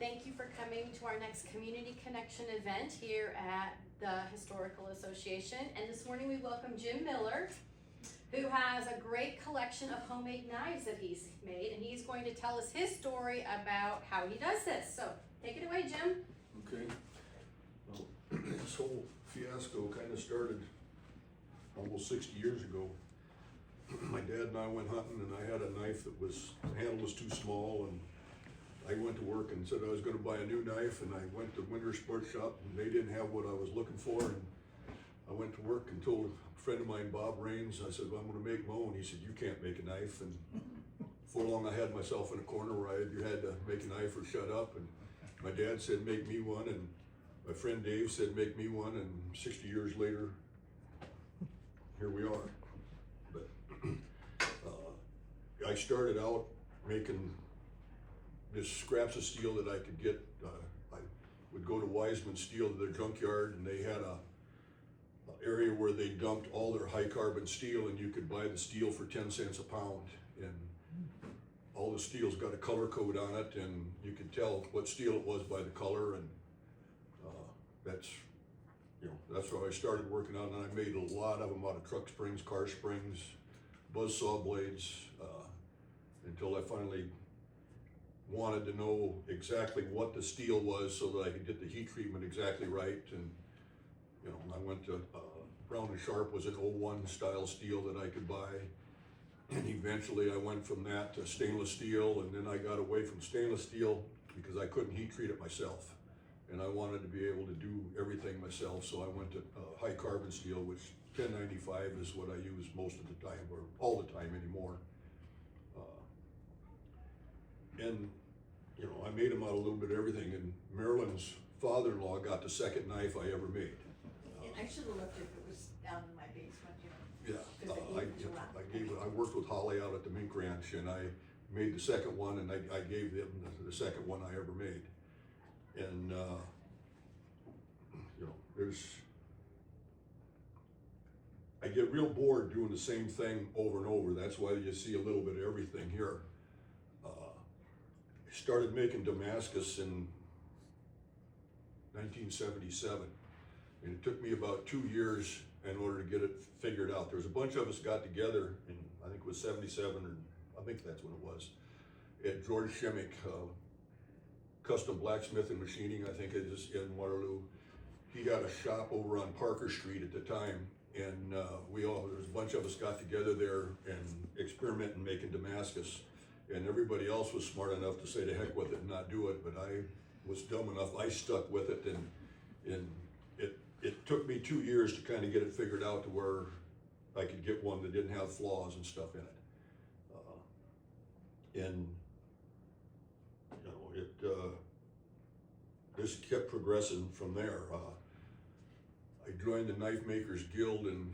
thank you for coming to our next Community Connection event here at the Historical Association. And this morning we welcome Jim Miller, who has a great collection of homemade knives that he's made, and he's going to tell us his story about how he does this. So take it away, Jim. Okay. Well, this whole fiasco kind of started almost 60 years ago. My dad and I went hunting, and I had a knife that the handle was too small, and I went to work and said I was going to buy a new knife, and I went to Winter Sports Shop, and they didn't have what I was looking for, and I went to work and told a friend of mine, Bob Raines, I said, well, I'm going to make my own. He said, you can't make a knife. And before long, I had myself in a corner where I either had to make a knife or shut up, and my dad said, make me one, and my friend Dave said, make me one, and 60 years later, here we are. But I started out making just scraps of steel that I could get. I would go to Wiseman Steel to their junkyard, and they had an area where they dumped all their high carbon steel, and you could buy the steel for 10 cents a pound. And all the steel's got a color code on it, and you could tell what steel it was by the color, and that's how I started working on it. And I made a lot of them out of truck springs, car springs, buzzsaw blades, until I finally wanted to know exactly what the steel was so that I could get the heat treatment exactly right. And I went to Brown and Sharp was an 01 style steel that I could buy. And eventually I went from that to stainless steel, and then I got away from stainless steel because I couldn't heat treat it myself. And I wanted to be able to do everything myself, so I went to high carbon steel, which 1095 is what I use most of the time, or all the time anymore. And I made them out of a little bit of everything, and Marilyn's father-in-law got the second knife I ever made. I should have looked if it was down in my basement, Yeah, I worked with Holly out at the Mink Ranch, and I made the second one, and I gave them the second one I ever made. And I get real bored doing the same thing over and over. That's why you see a little bit of everything here. I started making Damascus in 1977, and it took me about 2 years in order to get it figured out. There was a bunch of us got together in, I think it was 77, or I think that's when it was, at George Shemick, Custom Blacksmith and Machining, I think it is in Waterloo. He had a shop over on Parker Street at the time, and there was a bunch of us got together there and experimenting making Damascus. And everybody else was smart enough to say to heck with it and not do it, but I was dumb enough, I stuck with it, and it took me 2 years to kind of get it figured out to where I could get one that didn't have flaws and stuff in it. This kept progressing from there. I joined the Knife Makers Guild in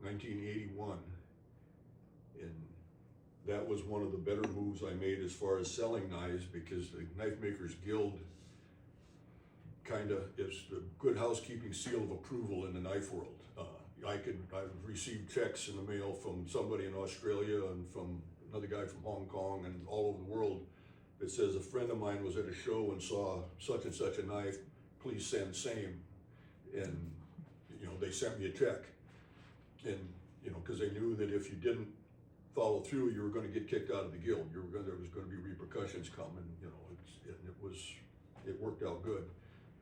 1981, and that was one of the better moves I made as far as selling knives, because the Knife Makers Guild kind of is the good housekeeping seal of approval in the knife world. I've received checks in the mail from somebody in Australia and from another guy from Hong Kong and all over the world that says a friend of mine was at a show and saw such and such a knife, please send same. And they sent me a check, and because they knew that if you didn't follow through, you were going to get kicked out of the guild. There was going to be repercussions coming. It worked out good.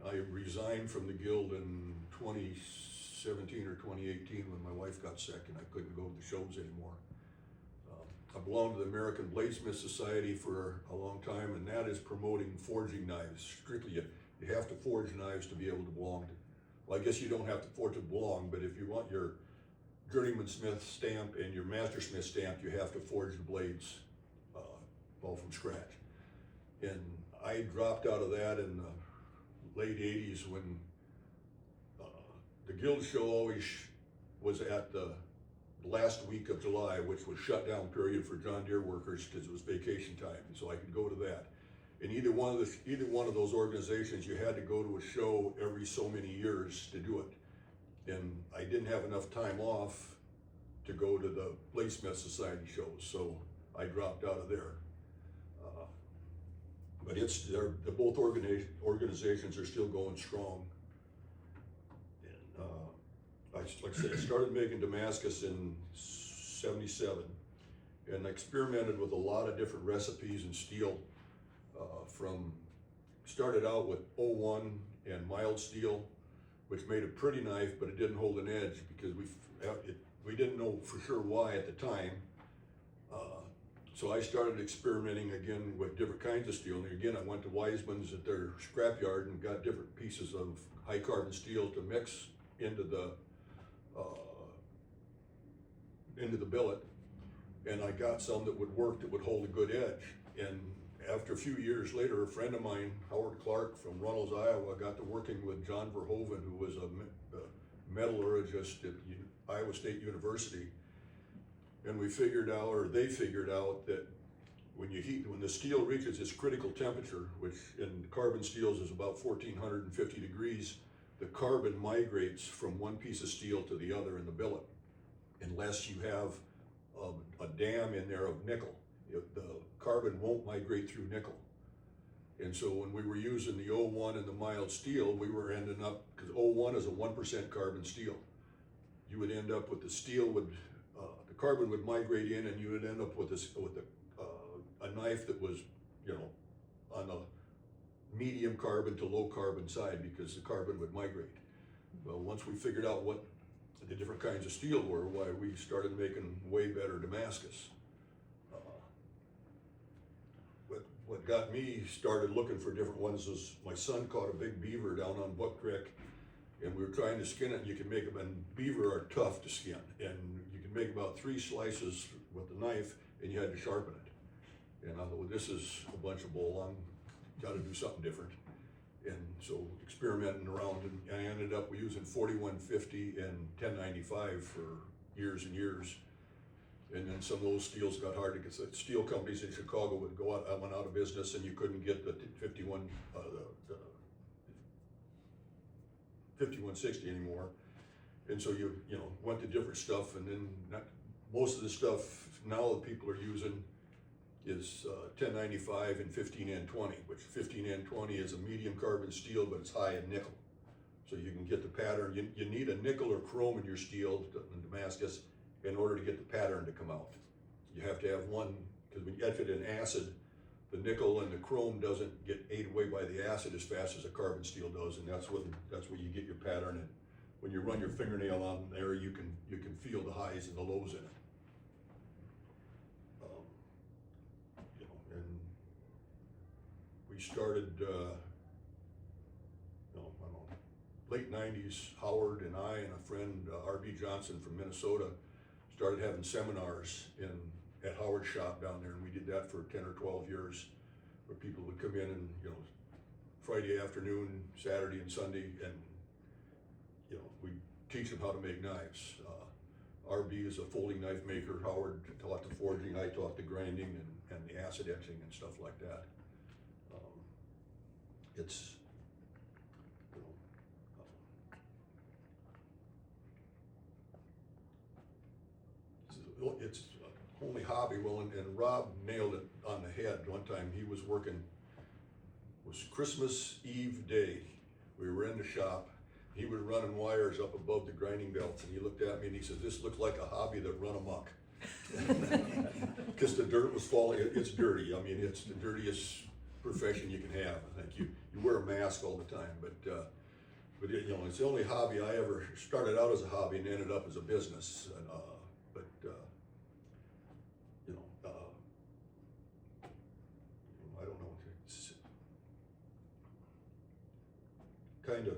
I resigned from the guild in 2017 or 2018 when my wife got sick and I couldn't go to the shows anymore. I belonged to the American Bladesmith Society for a long time, and that is promoting forging knives. Strictly, you have to forge knives to be able to belong to. Well, I guess you don't have to forge to belong, but if you want your journeyman smith stamp and your master smith stamp, you have to forge the blades all from scratch. And I dropped out of that in the late 80s when the guild show always was at the last week of July, which was shut down period for John Deere workers because it was vacation time, and so I could go to that. And either one of those organizations, you had to go to a show every so many years to do it. And I didn't have enough time off to go to the Bladesmith Society shows, so I dropped out of there. But the both organizations are still going strong. And, like I said, I started making Damascus in '77, and I experimented with a lot of different recipes in steel. Started out with 01 and mild steel, which made a pretty knife, but it didn't hold an edge because we didn't know for sure why at the time. So I started experimenting again with different kinds of steel. And again, I went to Wiseman's at their scrapyard and got different pieces of high carbon steel to mix into the billet. And I got some that would work, that would hold a good edge. And after a few years later, a friend of mine, Howard Clark from Runnels, Iowa, got to working with John Verhoeven, who was a metallurgist at Iowa State University. And we figured out, or they figured out, that when the steel reaches its critical temperature, which in carbon steels is about 1450 degrees, the carbon migrates from one piece of steel to the other in the billet, unless you have a dam in there of nickel. The carbon won't migrate through nickel. And so when we were using the 01 and the mild steel, we were ending up, because 01 is a 1% carbon steel. You would end up with the carbon would migrate in, and you would end up with a knife that was, on the medium carbon to low carbon side, because the carbon would migrate. Well, once we figured out what the different kinds of steel were, why we started making way better Damascus. What got me started looking for different ones was my son caught a big beaver down on Buck Creek, and we were trying to skin it, and you can make them, and beaver are tough to skin, and you can make about 3 slices with the knife, and you had to sharpen it. And I thought, well, this is a bunch of bull, I've got to do something different. And so experimenting around, and I ended up using 4150 and 1095 for years and years. And then some of those steels got hard to get. The steel companies in Chicago would go out, went out of business, and you couldn't get the 5160 anymore. And so you went to different stuff, and then most of the stuff now that people are using is 1095 and 15N20, which 15N20 is a medium carbon steel, but it's high in nickel. So you can get the pattern. You need a nickel or chrome in your steel in Damascus in order to get the pattern to come out. You have to have one, because when you etch it in acid, the nickel and the chrome doesn't get ate away by the acid as fast as a carbon steel does, and that's where you get your pattern. And when you run your fingernail on there, you can feel the highs and the lows in it. And we started, late 90s, Howard and I and a friend, R.B. Johnson from Minnesota, started having seminars at Howard's shop down there, and we did that for 10 or 12 years, where people would come in and, Friday afternoon, Saturday and Sunday, and, we'd teach them how to make knives. R.B. is a folding knife maker. Howard taught the forging, I taught the grinding and the acid etching and stuff like that. It's only hobby. Well, and Rob nailed it on the head one time. He was working, it was Christmas Eve day. We were in the shop. He was running wires up above the grinding belts, and he looked at me and he said, "This looks like a hobby that run amok." Because the dirt was falling. It's dirty. I mean, it's the dirtiest profession you can have. I think you wear a mask all the time, but it's the only hobby I ever started out as a hobby and ended up as a business. I don't know. It's kind of,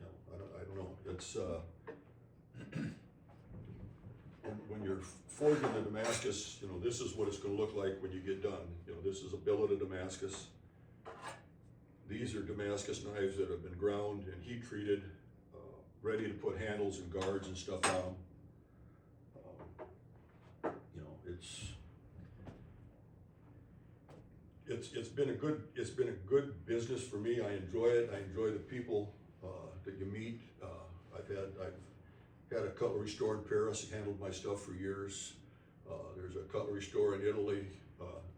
I don't know. It's when you're forging the Damascus, this is what it's going to look like when you get done. This is a billet of Damascus. These are Damascus knives that have been ground and heat treated, ready to put handles and guards and stuff on them. It's been a good business for me. I enjoy it. I enjoy the people that you meet. I've had a cutlery store in Paris. Handled my stuff for years. There's a cutlery store in Italy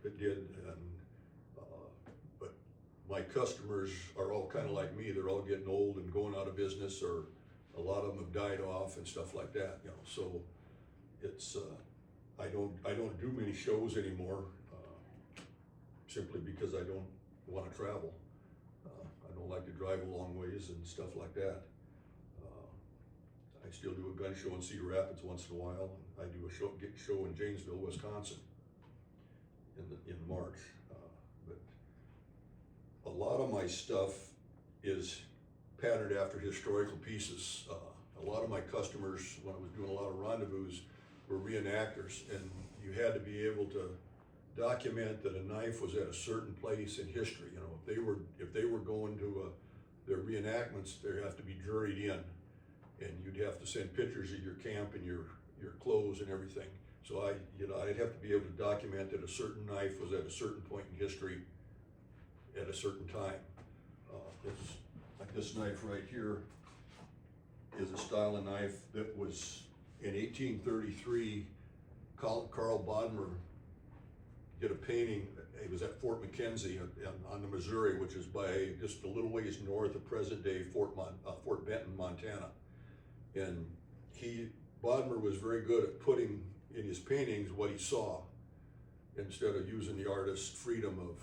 it did, and, but my customers are all kind of like me, they're all getting old and going out of business, or a lot of them have died off and stuff like that, you know, so it's, I don't do many shows anymore, simply because I don't want to travel. I don't like to drive a long ways and stuff like that. I still do a gun show in Cedar Rapids once in a while. I do a show in Janesville, Wisconsin in March. But a lot of my stuff is patterned after historical pieces. A lot of my customers, when I was doing a lot of rendezvous, were reenactors, and you had to be able to document that a knife was at a certain place in history. You know, if they were going to their reenactments, they have to be juried in, and you'd have to send pictures of your camp and your clothes and everything. So I'd have to be able to document that a certain knife was at a certain point in history at a certain time. Like this knife right here is a style of knife that was in 1833. Carl Bodmer did a painting. It was at Fort McKenzie on the Missouri, which is by just a little ways north of present-day Fort Benton, Montana. And Bodmer was very good at putting in his paintings what he saw, instead of using the artist's freedom of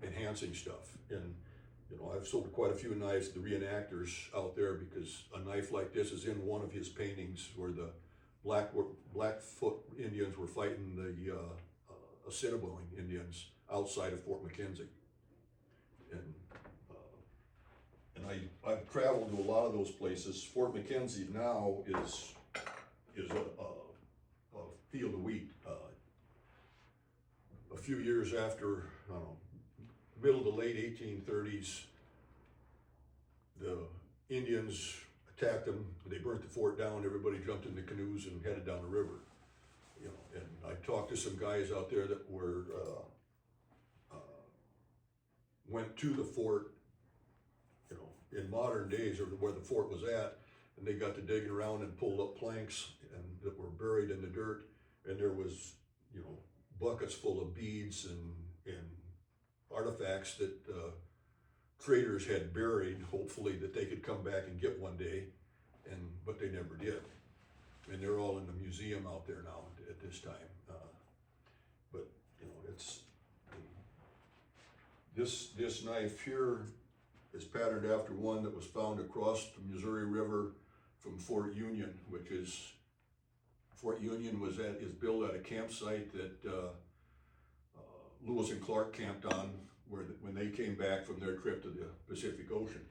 enhancing stuff. And you know, I've sold quite a few knives to reenactors out there, because a knife like this is in one of his paintings where the Blackfoot Indians were fighting the Assiniboine Indians outside of Fort McKenzie. And I've traveled to a lot of those places. Fort McKenzie now is a field of wheat. A few years after, I don't know, middle to late 1830s, the Indians attacked them. They burnt the fort down. Everybody jumped in the canoes and headed down the river. You know, and I talked to some guys out there that were went to the fort, you know, in modern days, or where the fort was at, and they got to digging around and pulled up planks and that were buried in the dirt, and there was, you know, buckets full of beads and artifacts that traders had buried, hopefully that they could come back and get one day, but they never did. And they're all in the museum out there now at this time. But you know, it's this knife here is patterned after one that was found across the Missouri River from Fort Union, which is Fort Union is built at a campsite that Lewis and Clark camped on when they came back from their trip to the Pacific Ocean.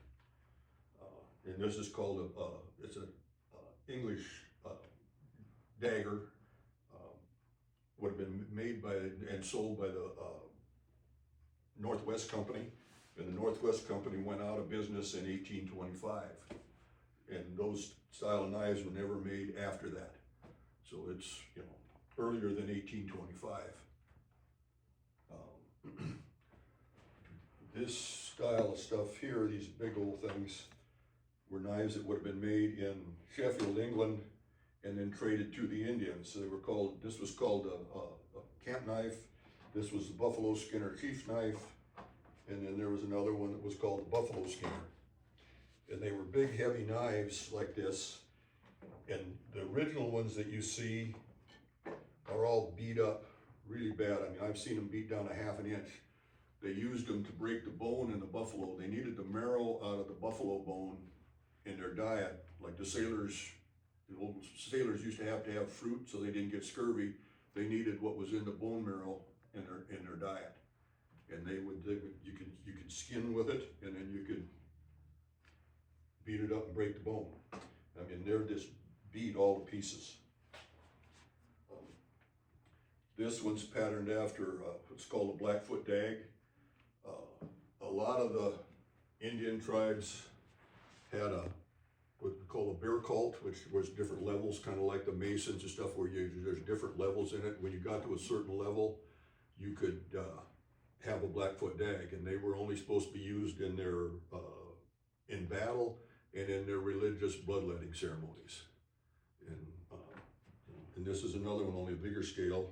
And this is called it's an English dagger. Would have been made by and sold by the Northwest Company, and the Northwest Company went out of business in 1825, and those style of knives were never made after that. So it's, you know, earlier than 1825. This style of stuff here, these big old things, were knives that would have been made in Sheffield, England, and then traded to the Indians. So this was called a camp knife. This was the Buffalo Skinner Chief's knife. And then there was another one that was called the Buffalo Skinner. And they were big, heavy knives like this. And the original ones that you see are all beat up really bad. I mean, I've seen them beat down a half an inch. They used them to break the bone in the buffalo. They needed the marrow out of the buffalo bone in their diet. Like the old sailors used to have fruit so they didn't get scurvy. They needed what was in the bone marrow in their diet. And you could skin with it, and then you could beat it up and break the bone. I mean, they're just beat all to pieces. This one's patterned after what's called a Blackfoot dag. A lot of the Indian tribes had what we call a bear cult, which was different levels, kind of like the Masons and stuff, where there's different levels in it. When you got to a certain level, you could have a Blackfoot dag, and they were only supposed to be used in their in battle and in their religious bloodletting ceremonies. And this is another one, only a bigger scale.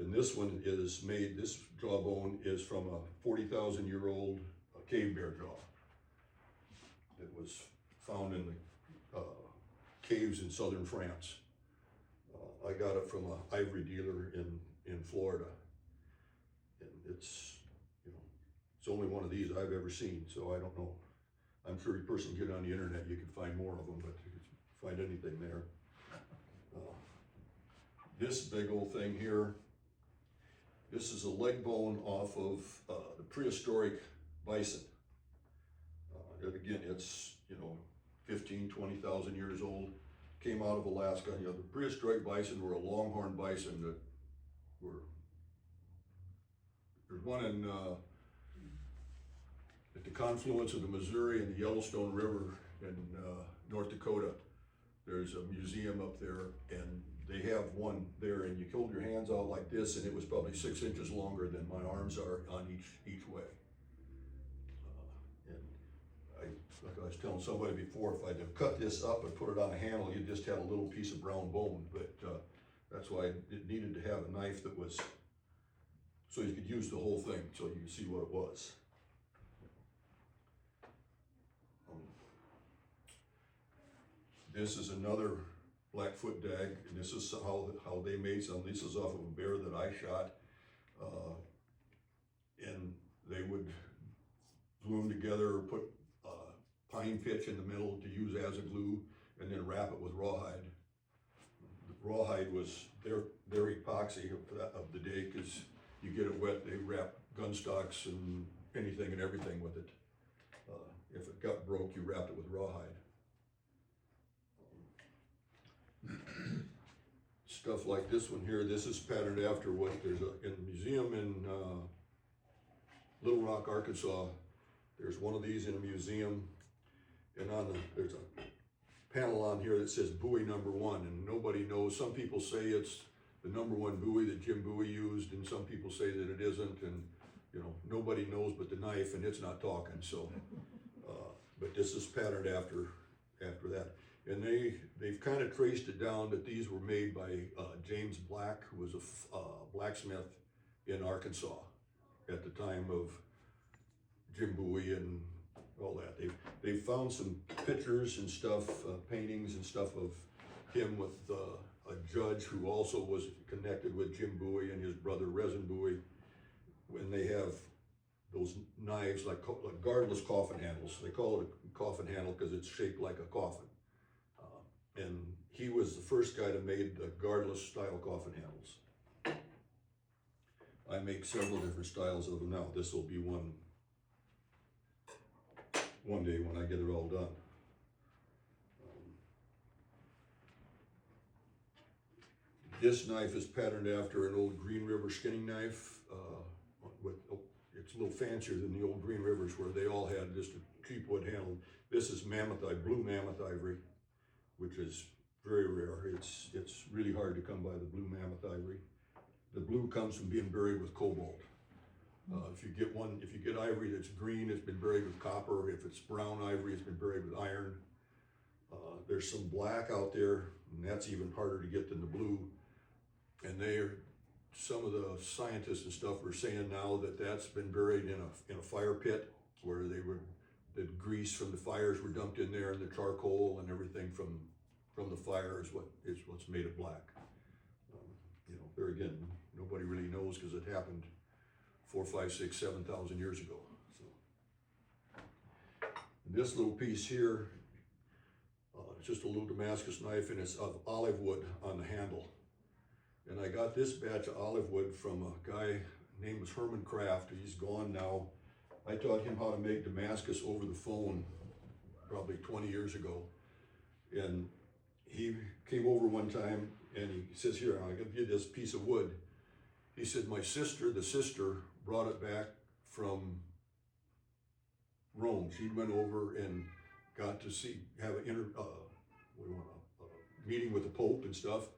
And this one is made, this jawbone is from a 40,000-year-old cave bear jaw. It was found in the caves in southern France. I got it from an ivory dealer in Florida. And it's, you know, it's only one of these I've ever seen, so I don't know. I'm sure a person get on the internet, you can find more of them, but you can find anything there. This big old thing here, this is a leg bone off of the prehistoric bison. And again, it's, you know, 15, 20,000 years old. Came out of Alaska. You know, the prehistoric bison were a longhorn bison that were, there's one in, at the confluence of the Missouri and the Yellowstone River in North Dakota. There's a museum up there, and they have one there, and you hold your hands out like this, and it was probably 6 inches longer than my arms are on each way. And like I was telling somebody before, if I'd have cut this up and put it on a handle, you just had a little piece of brown bone. But that's why it needed to have a knife that was, so you could use the whole thing, so you could see what it was. This is another Blackfoot dag, and this is how they made some. This is off of a bear that I shot, and they would glue them together, or put pine pitch in the middle to use as a glue, and then wrap it with rawhide. The rawhide was their epoxy of the day, because you get it wet, they wrap gun stocks and anything and everything with it. If it got broke, you wrapped it with rawhide. Stuff like this one here, this is patterned after what there's in a museum in Little Rock, Arkansas. There's one of these in a museum, and there's a panel on here that says Bowie Number 1, and nobody knows. Some people say it's the #1 Bowie that Jim Bowie used, and some people say that it isn't, and you know, nobody knows but the knife, and it's not talking. So, but this is patterned after that. And they've kind of traced it down that these were made by James Black, who was a blacksmith in Arkansas at the time of Jim Bowie and all that. They've found some pictures and stuff, paintings and stuff of him with a judge who also was connected with Jim Bowie and his brother Resin Bowie. When they have those knives like guardless coffin handles. They call it a coffin handle because it's shaped like a coffin. And he was the first guy to make the guardless style coffin handles. I make several different styles of them now. This will be one day when I get it all done. This knife is patterned after an old Green River skinning knife. It's a little fancier than the old Green Rivers where they all had just a cheap wood handle. This is blue mammoth ivory, which is very rare. It's really hard to come by the blue mammoth ivory. The blue comes from being buried with cobalt. If you get ivory that's green, it's been buried with copper. If it's brown ivory, it's been buried with iron. There's some black out there, and that's even harder to get than the blue. And some of the scientists and stuff are saying now that that's been buried in a fire pit where the grease from the fires were dumped in there, and the charcoal and everything from the fire is what's made it black. You know, there again, nobody really knows because it happened 4, 5, 6, 7,000 years ago. So this little piece here, it's just a little Damascus knife, and it's of olive wood on the handle. And I got this batch of olive wood from a guy named Herman Kraft. He's gone now. I taught him how to make Damascus over the phone probably 20 years ago. And he came over one time and he says, "Here, I'll give you this piece of wood." He said, "My sister, the sister, brought it back from Rome. She went over and got to have a meeting with the Pope and stuff.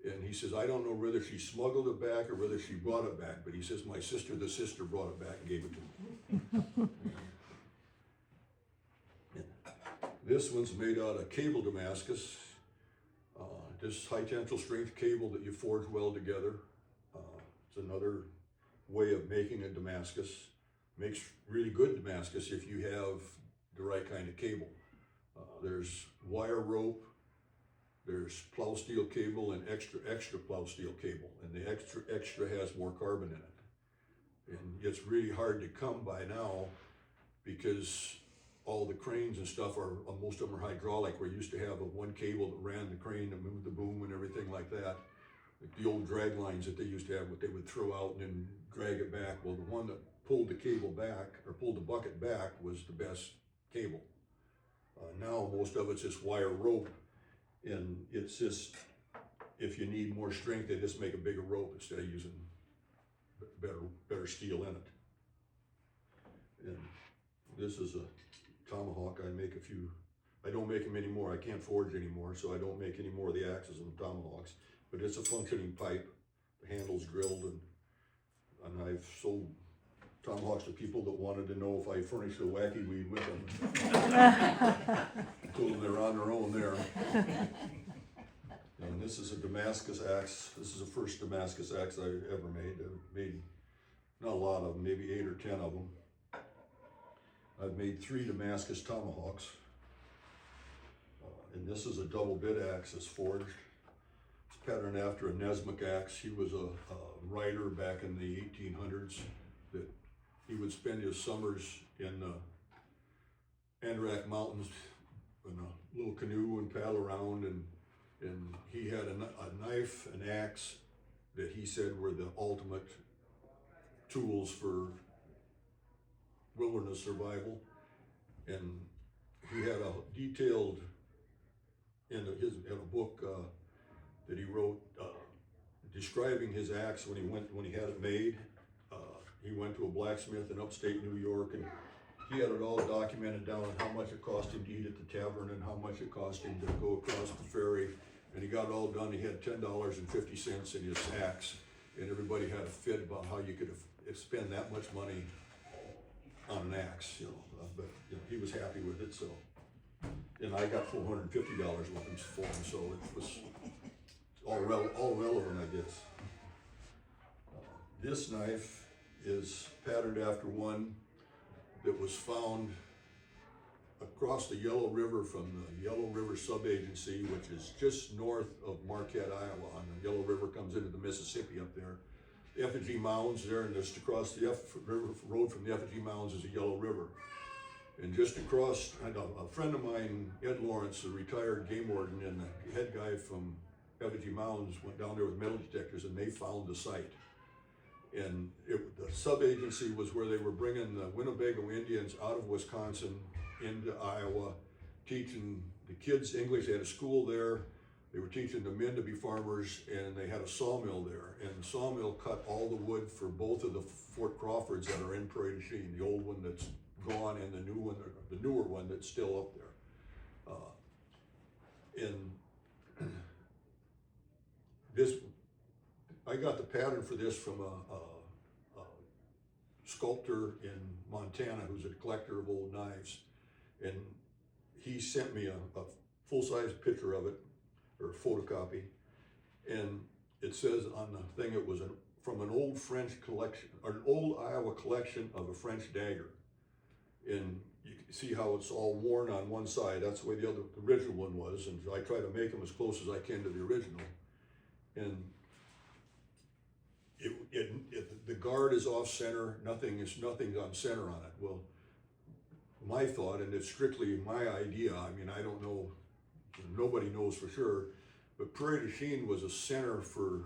And he says, I don't know whether she smuggled it back or whether she brought it back, but he says, my sister, the sister, brought it back and gave it to me." This one's made out of cable Damascus. This high tensile strength cable that you forge weld together. It's another way of making a Damascus. Makes really good Damascus if you have the right kind of cable. There's wire rope, there's plow steel cable, and extra plow steel cable. And the extra has more carbon in it. And it's really hard to come by now because all the cranes and stuff are, most of them are hydraulic. We used to have one cable that ran the crane to move the boom and everything like that. Like the old drag lines that they used to have, what they would throw out and then drag it back. Well, the one that pulled the cable back, or pulled the bucket back, was the best cable. Now most of it's just wire rope, and it's just, if you need more strength, they just make a bigger rope instead of using better steel in it. And this is a Tomahawk. I make a few. I don't make them anymore. I can't forge anymore, so I don't make any more of the axes and the Tomahawks. But it's a functioning pipe. The handle's drilled, and I've sold Tomahawks to people that wanted to know if I furnished a wacky weed with them. I told them they're on their own there. And this is a Damascus axe. This is the first Damascus axe I ever made. I've made not a lot of them, maybe 8 or 10 of them. I've made 3 Damascus Tomahawks. And this is a double bit axe that's forged. It's patterned after a Nesmuk axe. He was a writer back in the 1800s that he would spend his summers in the Andrak Mountains in a little canoe and paddle around, and he had a knife, an axe that he said were the ultimate tools for wilderness survival. And he had a detailed in a book that he wrote describing his axe when he had it made. He went to a blacksmith in upstate New York, and he had it all documented down on how much it cost him to eat at the tavern and how much it cost him to go across the ferry. And he got it all done. He had $10.50 in his axe, and everybody had a fit about how you could spend that much money on an axe, but he was happy with it. So, and I got $450 with him for him, so it was all relevant, I guess. This knife is patterned after one that was found across the Yellow River from the Yellow River Sub-Agency, which is just north of Marquette, Iowa. And the Yellow River comes into the Mississippi up there. The Effigy Mounds there, and just across the road from the Effigy Mounds is the Yellow River. And just across, a friend of mine, Ed Lawrence, a retired game warden and the head guy from Effigy Mounds, went down there with metal detectors, and they found the site. And the sub-agency was where they were bringing the Winnebago Indians out of Wisconsin into Iowa, teaching the kids English. They had a school there. They were teaching the men to be farmers, and they had a sawmill there. And the sawmill cut all the wood for both of the Fort Crawfords that are in Prairie du Chien, the old one that's gone and the new one, the newer one that's still up there. I got the pattern for this from a sculptor in Montana who's a collector of old knives, and he sent me a full-size picture of it, or a photocopy, and it says on the thing it was from an old French collection, or an old Iowa collection of a French dagger. And you can see how it's all worn on one side. That's the way the original one was, and I try to make them as close as I can to the original. And the guard is off center. Nothing's on center on it. Well, my thought, and it's strictly my idea. I mean, I don't know. Nobody knows for sure. But Prairie du Chien was a center for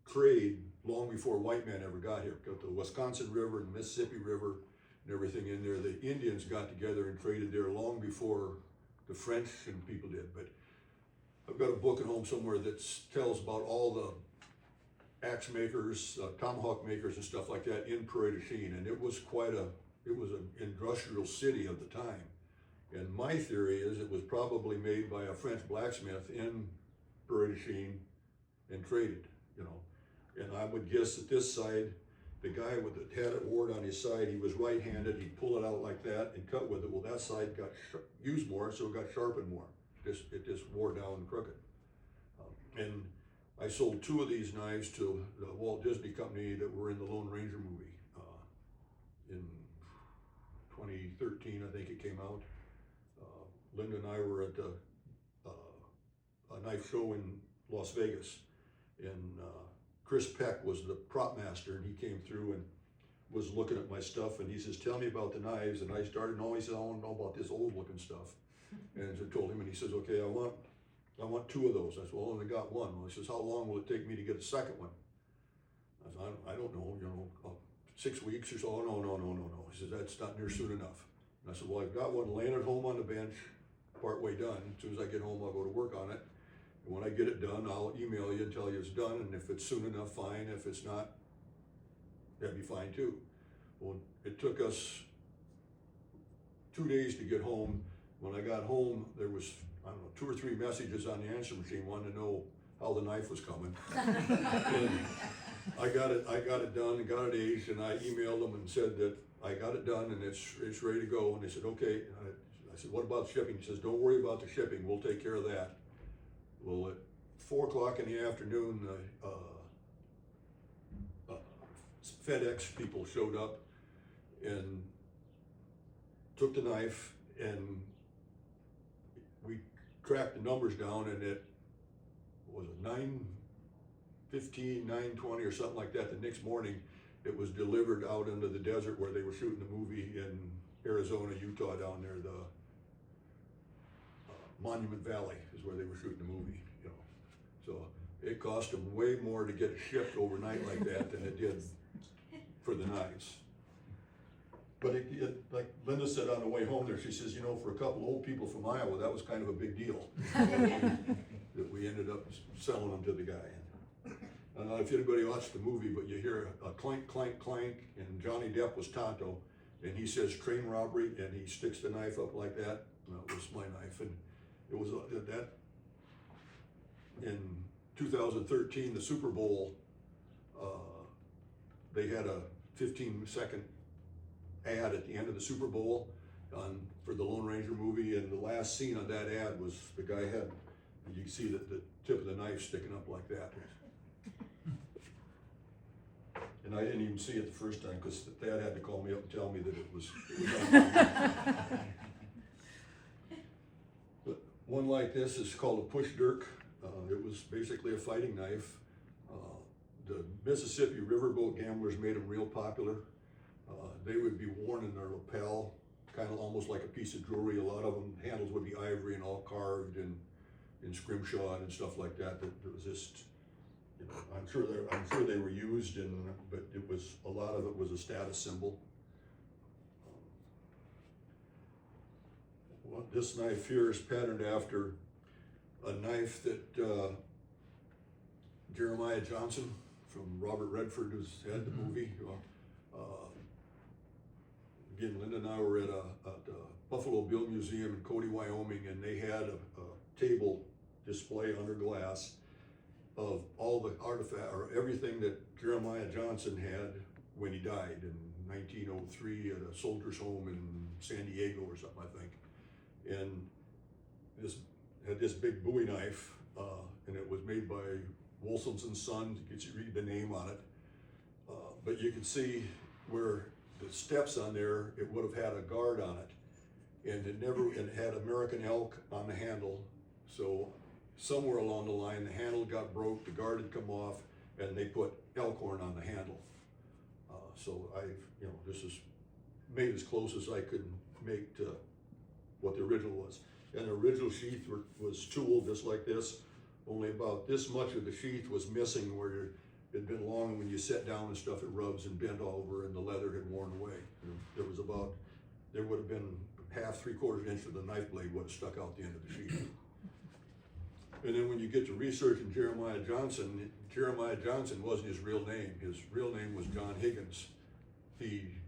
trade long before white men ever got here. Got the Wisconsin River and Mississippi River and everything in there. The Indians got together and traded there long before the French and people did. But I've got a book at home somewhere that tells about all the axe makers, tomahawk makers and stuff like that in Prairie du Chien, and it was an industrial city of the time. And my theory is it was probably made by a French blacksmith in Prairie du Chien and traded, And I would guess that this side, the guy that had it wore on his side, he was right-handed. He'd pull it out like that and cut with it. Well, that side got used more, so it got sharpened more. It just wore down and crooked. And I sold 2 of these knives to the Walt Disney company that were in the Lone Ranger movie. In 2013, I think it came out. Linda and I were at a knife show in Las Vegas, and Chris Peck was the prop master, and he came through and was looking at my stuff, and he says, "Tell me about the knives." And I started, he said, "I want to know about this old looking stuff." And I told him, and he says, "Okay, I want 2 of those." I said, "Well, I only got 1." Well, he says, "How long will it take me to get a second one?" I said, I don't know, 6 weeks or so. "Oh, no. He says, "That's not near soon enough." And I said, "Well, I've got one laying at home on the bench, partway done. As soon as I get home, I'll go to work on it. And when I get it done, I'll email you and tell you it's done. And if it's soon enough, fine. If it's not, that'd be fine too." Well, it took us 2 days to get home. When I got home, there was, 2 or 3 messages on the answer machine wanting to know how the knife was coming. And I got it done and got it aged, and I emailed them and said that I got it done and it's ready to go. And they said, "Okay." I said, "What about shipping?" He says, "Don't worry about the shipping. We'll take care of that." Well, at 4 o'clock in the afternoon, FedEx people showed up and took the knife, and we tracked the numbers down, and it was 9:15, 9:20 or something like that. The next morning, it was delivered out into the desert where they were shooting the movie in Arizona, Utah, down there. The Monument Valley is where they were shooting the movie, So it cost them way more to get it shipped overnight like that than it did for the knives. But it, like Linda said on the way home there, she says, for a couple old people from Iowa, that was kind of a big deal. That we ended up selling them to the guy. I don't know if anybody watched the movie, but you hear a clank, clank, clank, and Johnny Depp was Tonto, and he says train robbery, and he sticks the knife up like that. That was my knife, and it was that. In 2013, the Super Bowl, they had a 15-second ad at the end of the Super Bowl for the Lone Ranger movie, and the last scene on that ad was the guy had, you can see that the tip of the knife sticking up like that. And I didn't even see it the first time because Dad had to call me up and tell me that it was on. But one like this is called a push dirk. It was basically a fighting knife. The Mississippi riverboat gamblers made them real popular. They would be worn in their lapel, kind of almost like a piece of jewelry. A lot of them, handles would be ivory and all carved and scrimshawed and stuff like that. That was just, I'm sure they were used, but it was, a lot of it was a status symbol. Well, this knife here is patterned after a knife that Jeremiah Johnson from Robert Redford, who's had the movie. Again, Linda and I were at the Buffalo Bill Museum in Cody, Wyoming, and they had a table display under glass of all the artifact, or everything that Jeremiah Johnson had when he died in 1903 at a soldier's home in San Diego or something, I think. And this had this big Bowie knife, and it was made by Wolfson's and Son. You can read the name on it, but you can see where the steps on there, it would have had a guard on it, and it had American elk on the handle. So somewhere along the line, the handle got broke, the guard had come off, and they put elk horn on the handle. So this is made as close as I could make to what the original was. And the original sheath was tooled just like this, only about this much of the sheath was missing where it had been long, and when you sit down and stuff, it rubs and bent over, and the leather had worn away. There would have been half, 3/4 inch of the knife blade would have stuck out the end of the sheath. And then when you get to researching Jeremiah Johnson wasn't his real name. His real name was John Higgins. He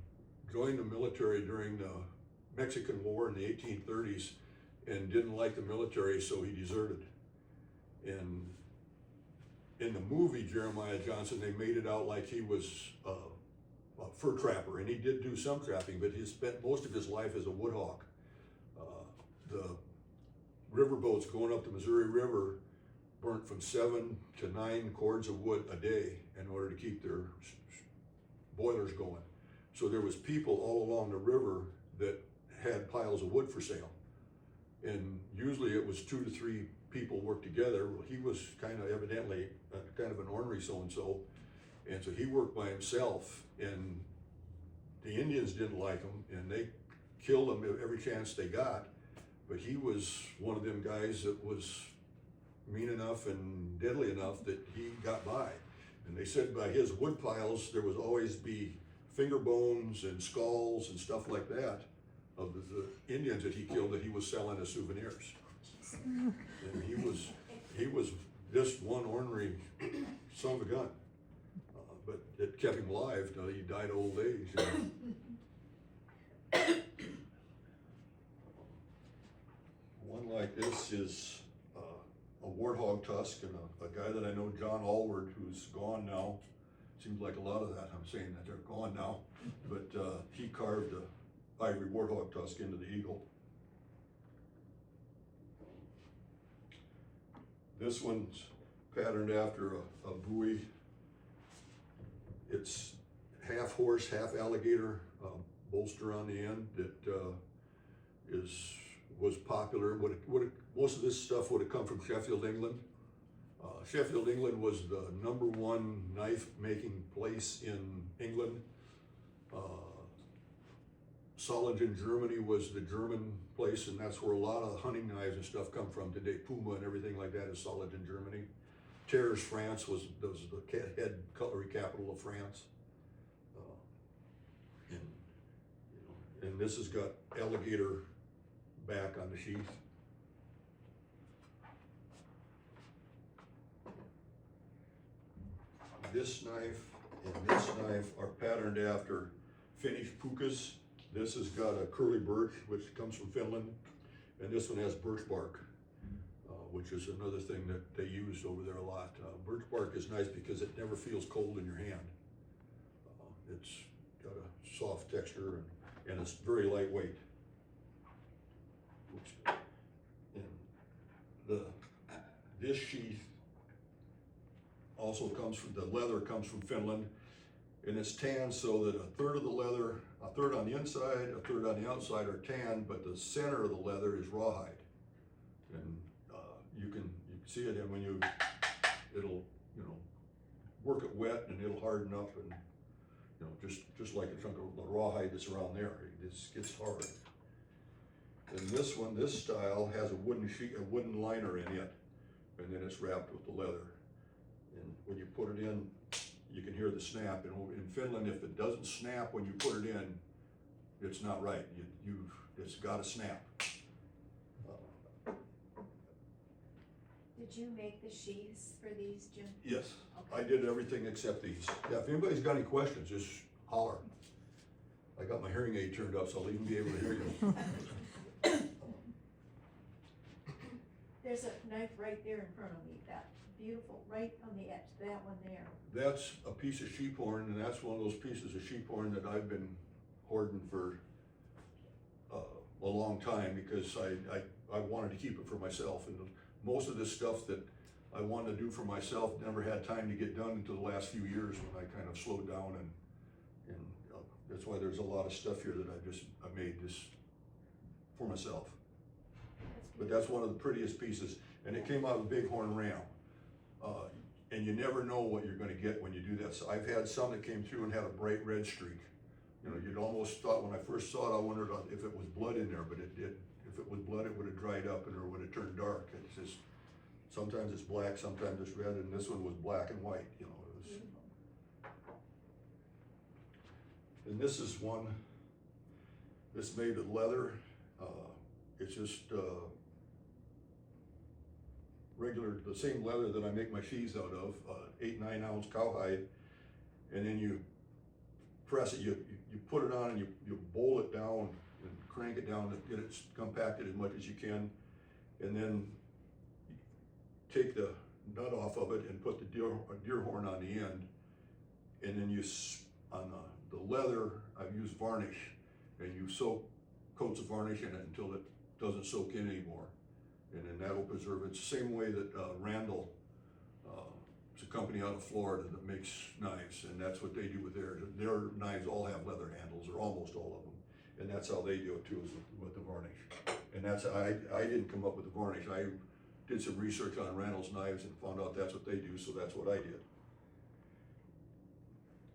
joined the military during the Mexican War in the 1830s and didn't like the military, so he deserted. And in the movie Jeremiah Johnson, they made it out like he was a fur trapper, and he did do some trapping, but he spent most of his life as a woodhawk. The riverboats going up the Missouri River burnt from 7 to 9 cords of wood a day in order to keep their boilers going. So there was people all along the river that had piles of wood for sale. And usually it was 2 to 3 people worked together. Well, he was kind of evidently kind of an ornery so-and-so. And so he worked by himself, and the Indians didn't like him, and they killed him every chance they got. But he was one of them guys that was mean enough and deadly enough that he got by. And they said by his wood piles, there would always be finger bones and skulls and stuff like that of the Indians that he killed that he was selling as souvenirs. And he was just one ornery son of a gun. But it kept him alive till he died of old age. One like this is a warthog tusk, and a guy that I know, John Allward, who's gone now. Seems like a lot of that, I'm saying that they're gone now, but he carved a ivory warthog tusk into the eagle. This one's patterned after a Bowie. It's half horse, half alligator bolster on the end that was popular. Most of this stuff would have come from Sheffield, England. Sheffield, England was the #1 knife making place in England. Solingen, Germany was the German place, and that's where a lot of hunting knives and stuff come from today. Puma and everything like that is Solingen, Germany. Terres, France was the head cutlery capital of France. And this has got alligator back on the sheath. This knife and this knife are patterned after Finnish pukas. This has got a curly birch, which comes from Finland, and this one has birch bark, which is another thing that they used over there a lot. Birch bark is nice because it never feels cold in your hand. It's got a soft texture, and it's very lightweight. Oops. And this sheath also comes from, the leather comes from Finland, and it's tanned so that a third of the leather, a third on the inside, a third on the outside are tanned, but the center of the leather is rawhide. And you can see it, and when it'll work it wet, and it'll harden up, and just like a chunk of the rawhide that's around there, it gets hard. And this one, this style has a wooden liner in it, and then it's wrapped with the leather. And when you put it in, you can hear the snap. And in Finland, if it doesn't snap when you put it in, it's not right. It's got to snap. Did you make the sheaths for these, Jim? Yes, Okay. I did everything except these. Yeah, if anybody's got any questions, just holler. I got my hearing aid turned up, so I'll even be able to hear you. There's a knife right there in front of me, that beautiful, right on the edge, that one there. That's a piece of sheep horn, and that's one of those pieces of sheep horn that I've been hoarding for a long time, because I wanted to keep it for myself. And most of this stuff that I wanted to do for myself never had time to get done until the last few years, when I kind of slowed down, and that's why there's a lot of stuff here that I made this for myself. But that's one of the prettiest pieces, and it came out of a bighorn ram. And you never know what you're going to get when you do that. So I've had some that came through and had a bright red streak. You'd almost thought, when I first saw it, I wondered if it was blood in there, but it did. If it was blood, it would have dried up and or would have turned dark. It's just, sometimes it's black, sometimes it's red, and this one was black and white. It was. And this is one. This made with leather. It's just regular, the same leather that I make my sheaths out of, 8-9 ounce cowhide, and then you press it, you put it on, and you bowl it down and crank it down to get it compacted as much as you can, and then take the nut off of it and put the deer horn on the end, and then on the leather, I've used varnish, and you soak coats of varnish in it until it doesn't soak in anymore. And then that'll preserve it. It's the same way that Randall, it's a company out of Florida that makes knives, and that's what they do with theirs. Their knives all have leather handles, or almost all of them. And that's how they do it too, is with the varnish. And that's, I didn't come up with the varnish. I did some research on Randall's knives and found out that's what they do, so that's what I did.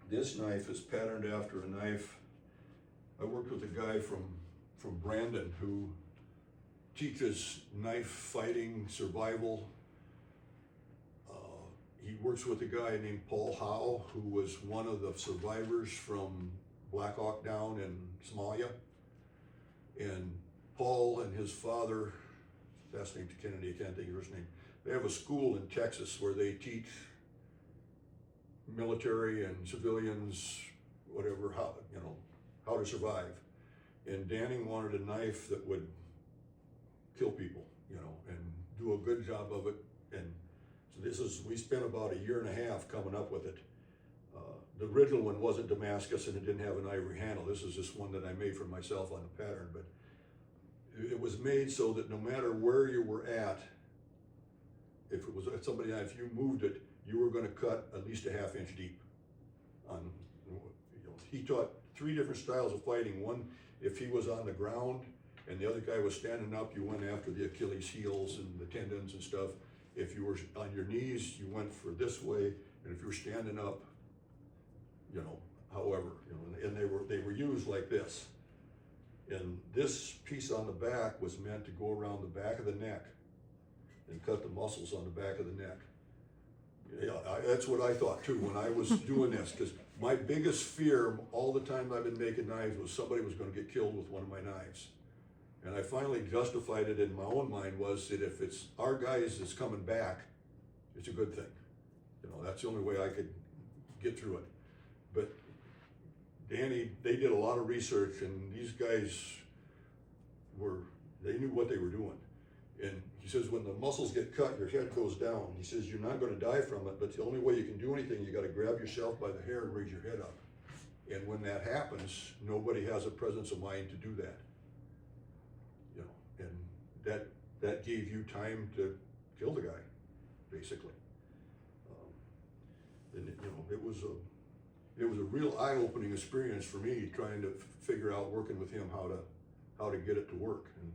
This knife is patterned after a knife. I worked with a guy from Brandon who teaches knife fighting, survival. He works with a guy named Paul Howe, who was one of the survivors from Black Hawk Down in Somalia. And Paul and his father, last name's Kennedy, I can't think of his name, they have a school in Texas where they teach military and civilians, whatever, how to survive. And Danning wanted a knife that would kill people, and do a good job of it. And so we spent about 1.5 years coming up with it. The original one wasn't Damascus and it didn't have an ivory handle. This is just one that I made for myself on the pattern, but it was made so that no matter where you were at, if it was somebody, if you moved it, you were going to cut at least 1/2 inch deep. He taught 3 different styles of fighting. One, if he was on the ground and the other guy was standing up, you went after the Achilles heels and the tendons and stuff. If you were on your knees, you went for this way, and if you were standing up, however, and they were used like this. And this piece on the back was meant to go around the back of the neck and cut the muscles on the back of the neck. Yeah, that's what I thought too when I was doing this, because my biggest fear all the time I've been making knives was somebody was going to get killed with one of my knives. And I finally justified it in my own mind, was that if it's our guys that's coming back, it's a good thing. That's the only way I could get through it. But Danny, they did a lot of research, and these guys they knew what they were doing. And he says, when the muscles get cut, your head goes down. He says, you're not going to die from it, but the only way you can do anything, you got to grab yourself by the hair and raise your head up. And when that happens, nobody has a presence of mind to do that. And that gave you time to kill the guy, basically. And it was a real eye-opening experience for me, trying to figure out, working with him, how to get it to work. And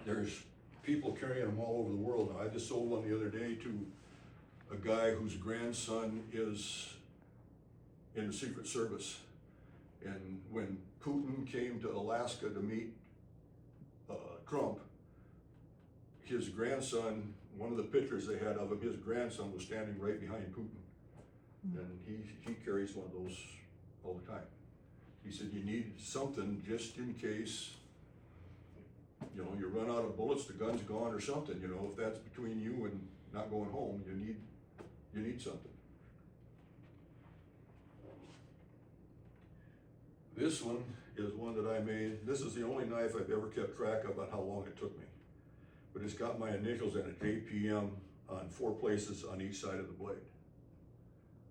there's people carrying them all over the world now. I just sold one the other day to a guy whose grandson is in the Secret Service. And when Putin came to Alaska to meet Trump, his grandson, one of the pictures they had of him, his grandson was standing right behind Putin. And he carries one of those all the time. He said, you need something just in case, you run out of bullets, the gun's gone or something, if that's between you and not going home, you need something. This one is one that I made. This is the only knife I've ever kept track of on how long it took me. But it's got my initials in it, JPM, on 4 places on each side of the blade.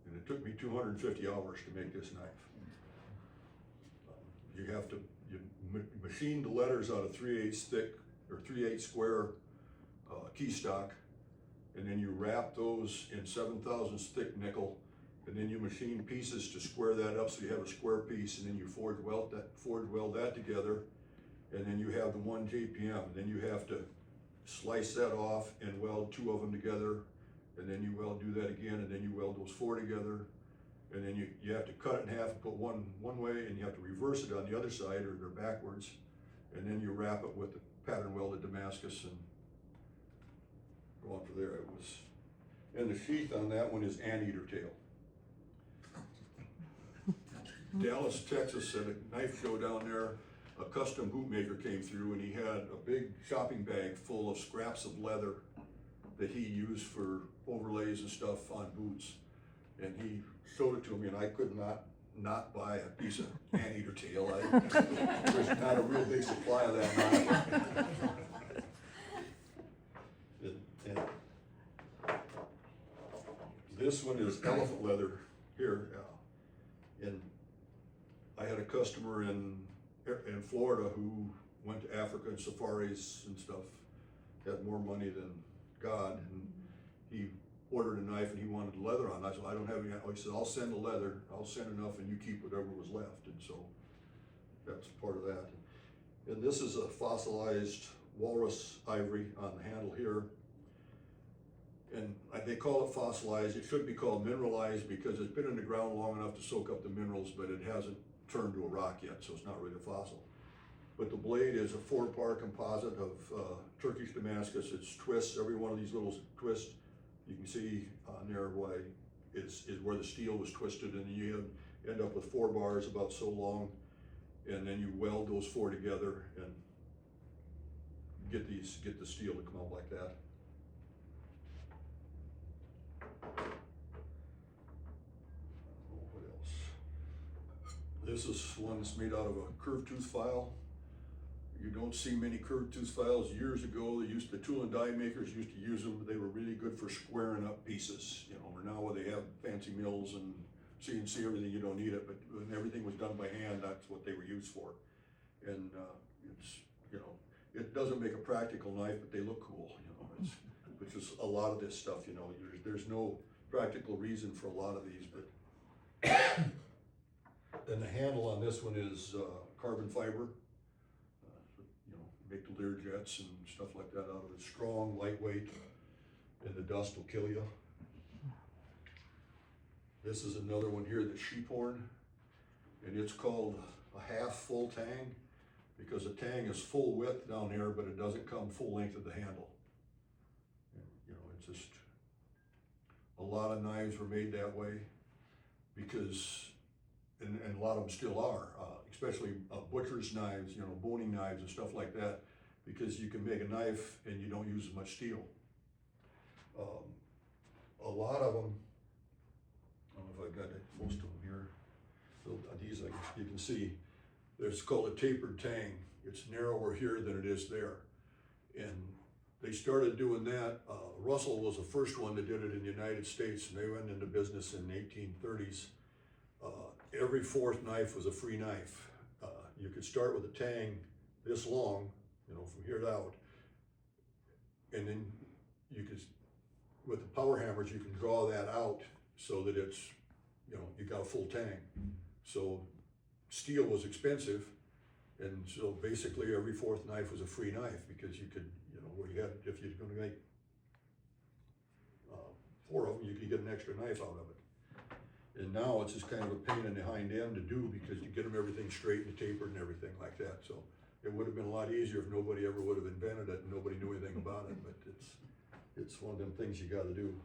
And it took me 250 hours to make this knife. You machine the letters out of 3/8 thick or 3/8 square key stock, and then you wrap those in 7,000 thick nickel, and then you machine pieces to square that up so you have a square piece, and then you forge weld that together, and then you have the 1 JPM, and then you have to slice that off and weld 2 of them together, and then you do that again, and then you weld those 4 together, and then you have to cut it in half and put one way, and you have to reverse it on the other side, or they're backwards, and then you wrap it with the pattern welded Damascus and go on from there. And the sheath on that one is anteater tail. Dallas, Texas, at a knife show down there, a custom bootmaker came through, and he had a big shopping bag full of scraps of leather that he used for overlays and stuff on boots. And he showed it to me, and I could not buy a piece of anteater tail. There's not a real big supply of that knife. This one is elephant leather here. And I had a customer in Florida who went to Africa and safaris and stuff, had more money than God, and he ordered a knife and he wanted leather on it. I said, I don't have any. He said, I'll send the leather, I'll send enough and you keep whatever was left. And so that's part of that. And this is a fossilized walrus ivory on the handle here. And they call it fossilized. It should be called mineralized because it's been in the ground long enough to soak up the minerals, but it hasn't turned to a rock yet, so it's not really a fossil. But the blade is a 4-part composite of Turkish Damascus. It's twists. Every one of these little twists, you can see on there why is where the steel was twisted, and you end up with 4 bars about so long, and then you weld those 4 together and get the steel to come out like that. What else? This is one that's made out of a curved tooth file. You don't see many curved tooth files. Years ago, the tool and die makers used to use them. They were really good for squaring up pieces. You know, or now they have fancy mills and CNC everything, you don't need it, but when everything was done by hand, that's what they were used for. And it's, you know, it doesn't make a practical knife, but they look cool, you know, which is a lot of this stuff, you know, there's no practical reason for a lot of these, but then the handle on this one is carbon fiber. You know, make the Lear jets and stuff like that out of it. Strong, lightweight, and the dust will kill you. This is another one here that's sheep horn, and it's called a half full tang because a tang is full width down here, but it doesn't come full length of the handle. And, you know, it's just, a lot of knives were made that way because, and a lot of them still are, especially butcher's knives, you know, boning knives and stuff like that, because you can make a knife and you don't use as much steel. A lot of them, I don't know if I got most of them here. So these, you can see, it's called a tapered tang. It's narrower here than it is there. And they started doing that. Russell was the first one that did it in the United States, and they went into business in the 1830s. Every 4th knife was a free knife. You could start with a tang this long, you know, from here out, and then you could, with the power hammers, you can draw that out so that it's, you know, you got a full tang. So steel was expensive, and so basically every 4th knife was a free knife because you could, you know, where you had, if you're going to make 4 of them, you could get an extra knife out of it. And now it's just kind of a pain in the hind end to do because you get them everything straight and tapered and everything like that. So it would have been a lot easier if nobody ever would have invented it and nobody knew anything about it. But it's one of them things you got to do.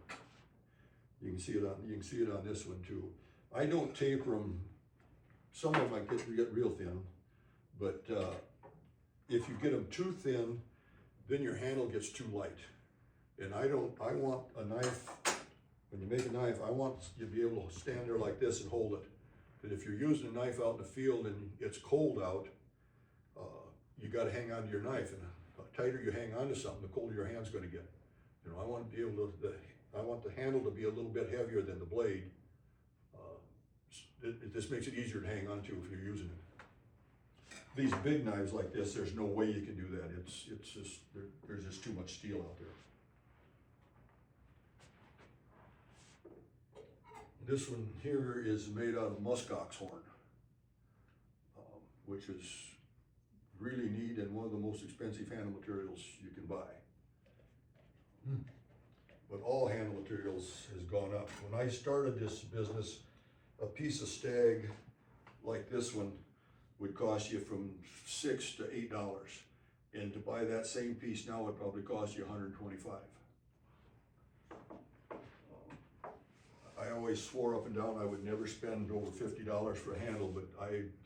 You can see it on this one too. I don't taper them. Some of them I get real thin, but if you get them too thin, then your handle gets too light. And I want a knife. When you make a knife, I want you to be able to stand there like this and hold it. Because if you're using a knife out in the field and it's cold out, you got to hang on to your knife. And the tighter you hang on to something, the colder your hand's going to get. You know, I want to be able to. I want the handle to be a little bit heavier than the blade. This makes it easier to hang on to if you're using it. These big knives like this, there's no way you can do that. It's just there's just too much steel out there. This one here is made out of muskox horn, which is really neat and one of the most expensive handle materials you can buy. But all handle materials has gone up. When I started this business, a piece of stag like this one would cost you from $6 to $8. And to buy that same piece now would probably cost you $125. I always swore up and down I would never spend over $50 for a handle, but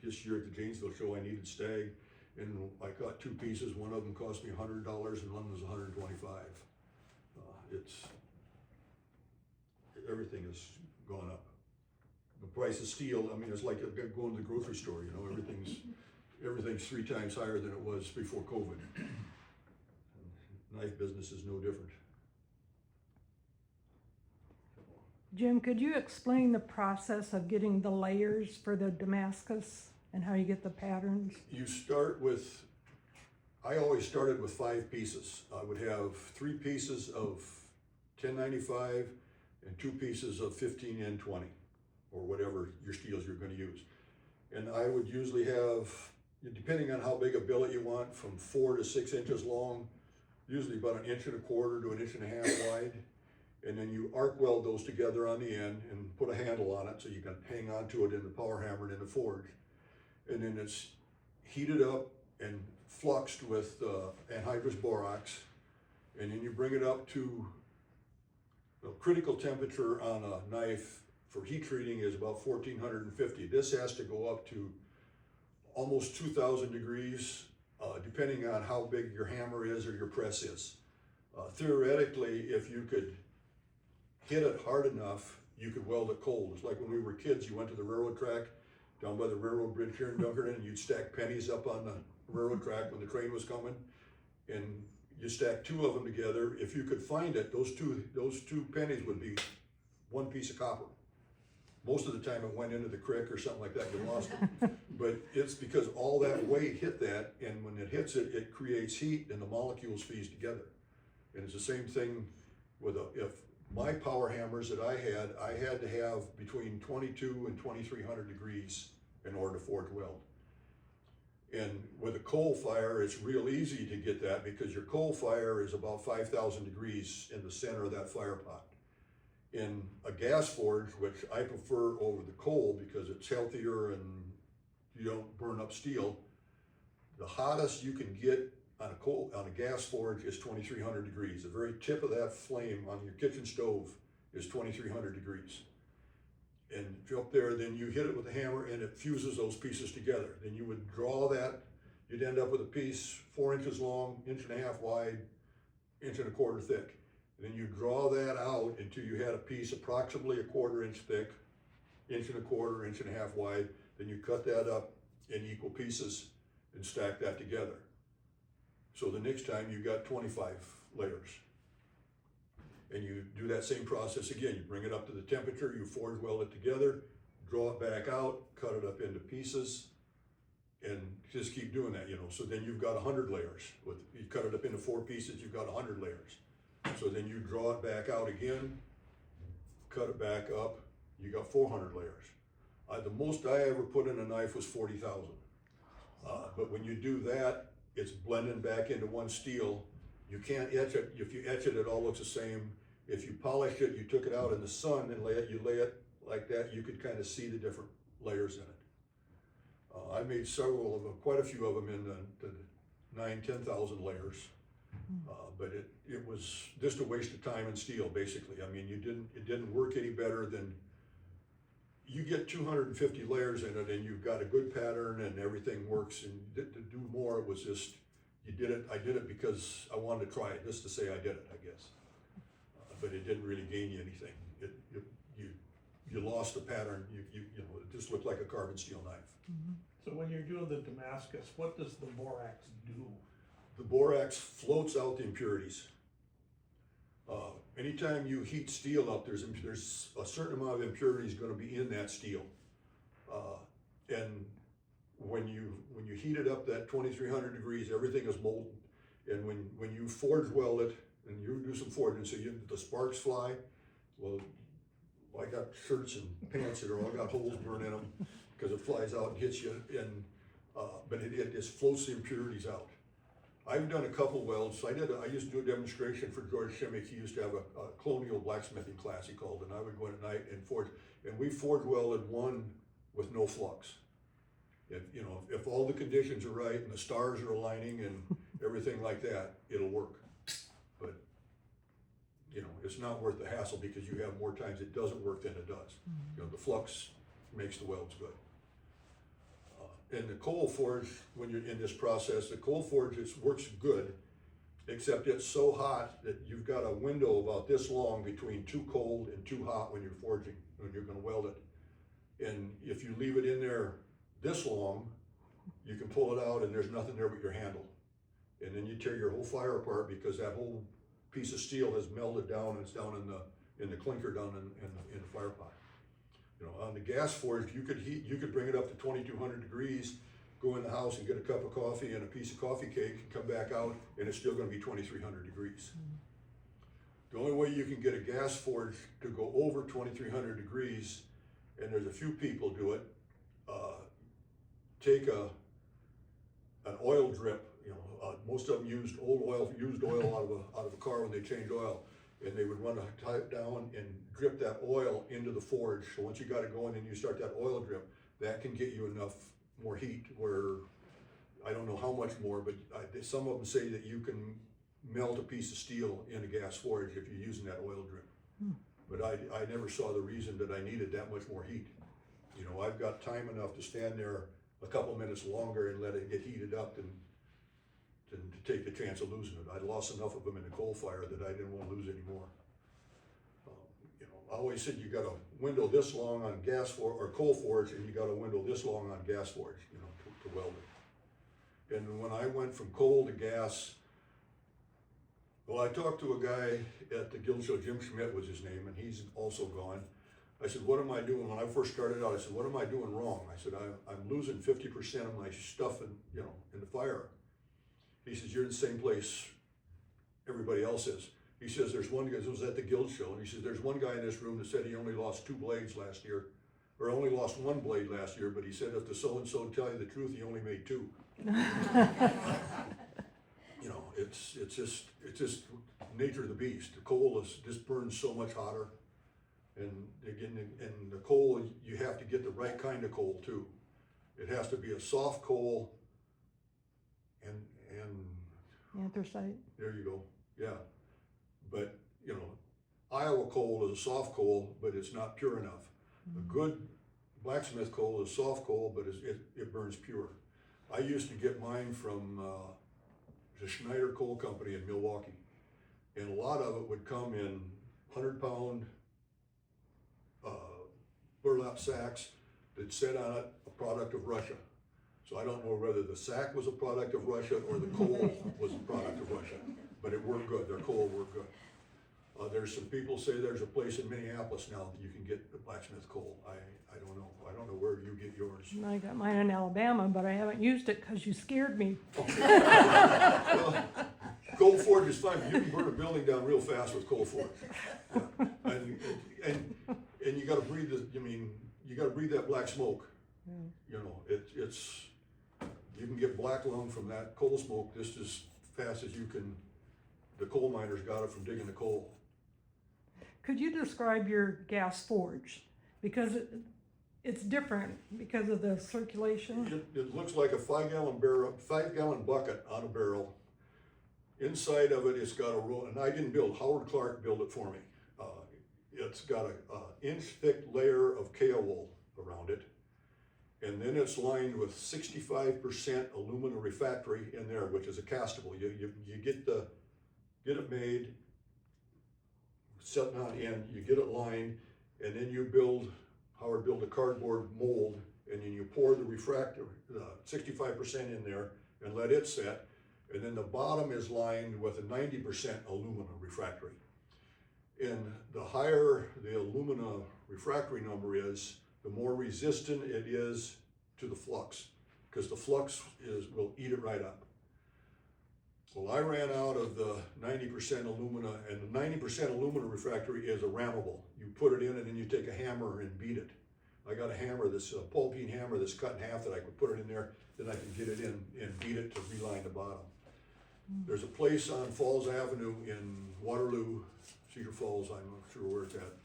this year at the Janesville show I needed stag, and I got 2 pieces. One of them cost me $100 and one was $125. Everything has gone up. The price of steel, I mean, it's like going to the grocery store, you know, everything's 3 times higher than it was before COVID. Knife business is no different. Jim, could you explain the process of getting the layers for the Damascus and how you get the patterns? You start with I always started with 5 pieces. I would have 3 pieces of 1095 and 2 pieces of 15N20 or whatever your steels you're going to use. And I would usually have, depending on how big a billet you want, from 4 to 6 inches long, usually about 1.25 inches to 1.5 inches wide. And then you arc weld those together on the end and put a handle on it so you can hang on to it in the power hammer and in the forge. And then it's heated up and fluxed with anhydrous borax. And then you bring it up to the critical temperature on a knife for heat treating is about 1450. This has to go up to almost 2000 degrees, depending on how big your hammer is or your press is. Theoretically, if you could hit it hard enough, you could weld it cold. It's like when we were kids, you went to the railroad track down by the railroad bridge here in Dunkerton, and you'd stack pennies up on the railroad track when the train was coming, and you stack 2 of them together. If you could find it, those two pennies would be 1 piece of copper. Most of the time it went into the creek or something like that, you lost it. But it's because all that weight hit that, and when it hits it, it creates heat and the molecules fuse together. And it's the same thing with if my power hammers that I had to have between 22 and 2300 degrees in order to forge weld. And with a coal fire, it's real easy to get that because your coal fire is about 5,000 degrees in the center of that fire pot. In a gas forge, which I prefer over the coal because it's healthier and you don't burn up steel, the hottest you can get on a gas forge is 2300 degrees. The very tip of that flame on your kitchen stove is 2300 degrees. And if you're up there, then you hit it with a hammer and it fuses those pieces together. Then you would draw that, you'd end up with a piece 4 inches long, 1.5 inches wide, 1.25 inches thick. And then you draw that out until you had a piece approximately 1/4 inch thick, 1.25 inches, 1.5 inches wide. Then you cut that up in equal pieces and stack that together. So the next time you got 25 layers. And you do that same process again. You bring it up to the temperature, you forge weld it together, draw it back out, cut it up into pieces, and just keep doing that, So then you've got 100 layers. You cut it up into 4 pieces, you've got 100 layers. So then you draw it back out again, cut it back up, you got 400 layers. The most I ever put in a knife was 40,000. But when you do that, it's blending back into one steel. You can't etch it. If you etch it, it all looks the same. If you polish it, you took it out in the sun and you lay it like that, you could kind of see the different layers in it. I made several of them, quite a few of them in the 9,000-10,000 layers. But it was just a waste of time and steel, basically. I mean, it didn't work any better than, you get 250 layers in it and you've got a good pattern and everything works, and to do more, it was just, I did it because I wanted to try it, just to say I did it, I guess. But it didn't really gain you anything. You lost the pattern, it just looked like a carbon steel knife. Mm-hmm. So when you're doing the Damascus, what does the borax do? The borax floats out the impurities. Anytime you heat steel up, there's a certain amount of impurities going to be in that steel. And when you heat it up that 2300 degrees, everything is molten. And when you forge weld it, and you do some forging, so the sparks fly, well, I got shirts and pants that are all got holes burned in them because it flies out and hits you. And but it just floats the impurities out. I've done a couple welds. I used to do a demonstration for George Shimmick. He used to have a colonial blacksmithing class, he called it, and I would go in at night and forge. And we forge welded one with no flux. If all the conditions are right and the stars are aligning and everything like that, it'll work. But it's not worth the hassle because you have more times it doesn't work than it does. The flux makes the welds good. In the coal forge, when you're in this process, the coal forge works good, except it's so hot that you've got a window about this long between too cold and too hot when you're forging, when you're going to weld it. And if you leave it in there this long, you can pull it out and there's nothing there but your handle. And then you tear your whole fire apart because that whole piece of steel has melted down and it's down in the clinker down in the fire pot. On the gas forge, you could bring it up to 2200 degrees go in the house and get a cup of coffee and a piece of coffee cake and come back out and it's still gonna be 2,300 degrees. The only way you can get a gas forge to go over 2,300 degrees, and there's a few people do it, take an oil drip, most of them used oil out of a car when they changed oil, and they would run a pipe down and drip that oil into the forge. So once you got it going and you start that oil drip, that can get you enough more heat where, I don't know how much more, but some of them say that you can melt a piece of steel in a gas forge if you're using that oil drip. But I never saw the reason that I needed that much more heat. I've got time enough to stand there a couple minutes longer and let it get heated up than to take the chance of losing it. I lost enough of them in the coal fire that I didn't want to lose any more. I always said you got a window this long on gas forge or coal forge, and you got a window this long on gas forge, to weld it. And when I went from coal to gas, well, I talked to a guy at the Guild Show, Jim Schmidt was his name, and he's also gone. I said, what am I doing? When I first started out, I said, what am I doing wrong? I said, I'm losing 50% of my stuff in the fire. He says, you're in the same place everybody else is. He says, there's one guy, it was at the Guild Show, and he says, there's one guy in this room that said he only lost 2 blades last year, or only lost 1 blade last year, but he said if the so-and-so tell you the truth, he only made 2. It's just nature of the beast. The coal just burns so much hotter. And again, and the coal, you have to get the right kind of coal too. It has to be a soft coal and Anthracite. there you go, yeah. But, Iowa coal is a soft coal, but it's not pure enough. A good blacksmith coal is soft coal, but it burns pure. I used to get mine from the Schneider Coal Company in Milwaukee. And a lot of it would come in 100-pound burlap sacks that said on it a product of Russia. So I don't know whether the sack was a product of Russia or the coal was a product of Russia, but it worked good. Their coal worked good. There's some people say there's a place in Minneapolis now that you can get the blacksmith coal. I don't know. I don't know where you get yours. I got mine in Alabama, but I haven't used it because you scared me. Well, coal forge is fine. You can burn a building down real fast with coal forge. Yeah. And you got to breathe you got to breathe that black smoke. It's you can get black lung from that coal smoke just as fast as you can. The coal miners got it from digging the coal. Could you describe your gas forge? Because it's different because of the circulation. It looks like a 5-gallon bucket on a barrel. Inside of it, it's got a roll, and I didn't build. Howard Clark built it for me. It's got an inch-thick layer of kail wool around it, and then it's lined with 65% aluminum refractory in there, which is a castable. You get it made, setting on end, you get it lined, and then Howard built a cardboard mold, and then you pour the refractor, 65% in there, and let it set, and then the bottom is lined with a 90% aluminum refractory. And the higher the alumina refractory number is, the more resistant it is to the flux, because the flux will eat it right up. Well, I ran out of the 90% alumina, and the 90% alumina refractory is a rammable. You put it in and then you take a hammer and beat it. I got a hammer, this pole peen hammer that's cut in half that I could put it in there, then I can get it in and beat it to reline the bottom. There's a place on Falls Avenue in Waterloo, Cedar Falls, I'm not sure where it's at.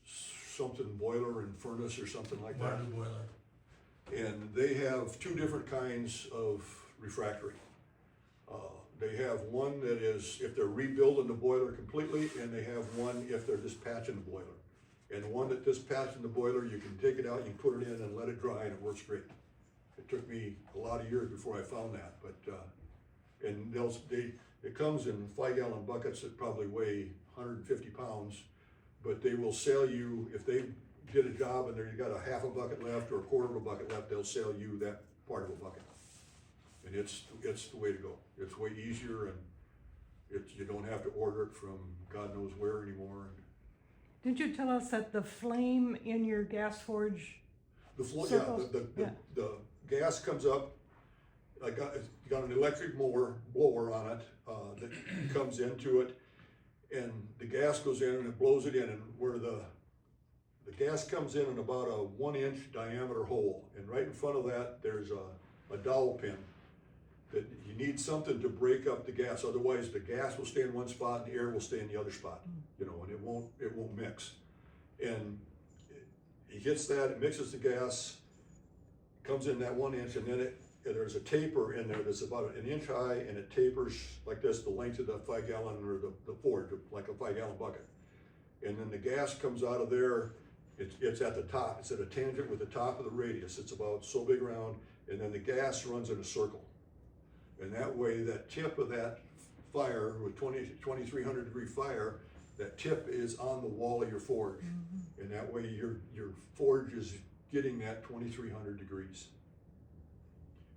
Something boiler and furnace or something like that. Boiler. And they have 2 different kinds of refractory. They have one that is if they're rebuilding the boiler completely, and they have one if they're just patching the boiler. And the one that just patching the boiler, you can take it out, you put it in and let it dry, and it works great. It took me a lot of years before I found that, but and it comes in 5-gallon buckets that probably weigh 150 pounds, but they will sell you, if they did a job and you got a half a bucket left or a quarter of a bucket left, they'll sell you that part of a bucket. And it's the way to go. It's way easier, and you don't have to order it from God knows where anymore. Did you tell us that the flame in your gas forge? The gas comes up it's got an electric blower on it, that comes into it, and the gas goes in and it blows it in, and where the gas comes in about a 1-inch diameter hole, and right in front of that, there's a dowel pin that you need something to break up the gas, otherwise the gas will stay in one spot and the air will stay in the other spot, you know, and it won't mix. And he hits that, it mixes the gas, comes in that 1 inch, and then there's a taper in there that's about 1 inch high, and it tapers like this, the length of the 5 gallon or the forge, like a 5 gallon bucket. And then the gas comes out of there, it's at the top, it's at a tangent with the top of the radius, it's about so big around, and then the gas runs in a circle. And that way, that tip of that fire with 2300 degree fire, that tip is on the wall of your forge. And that way your forge is getting that 2300 degrees.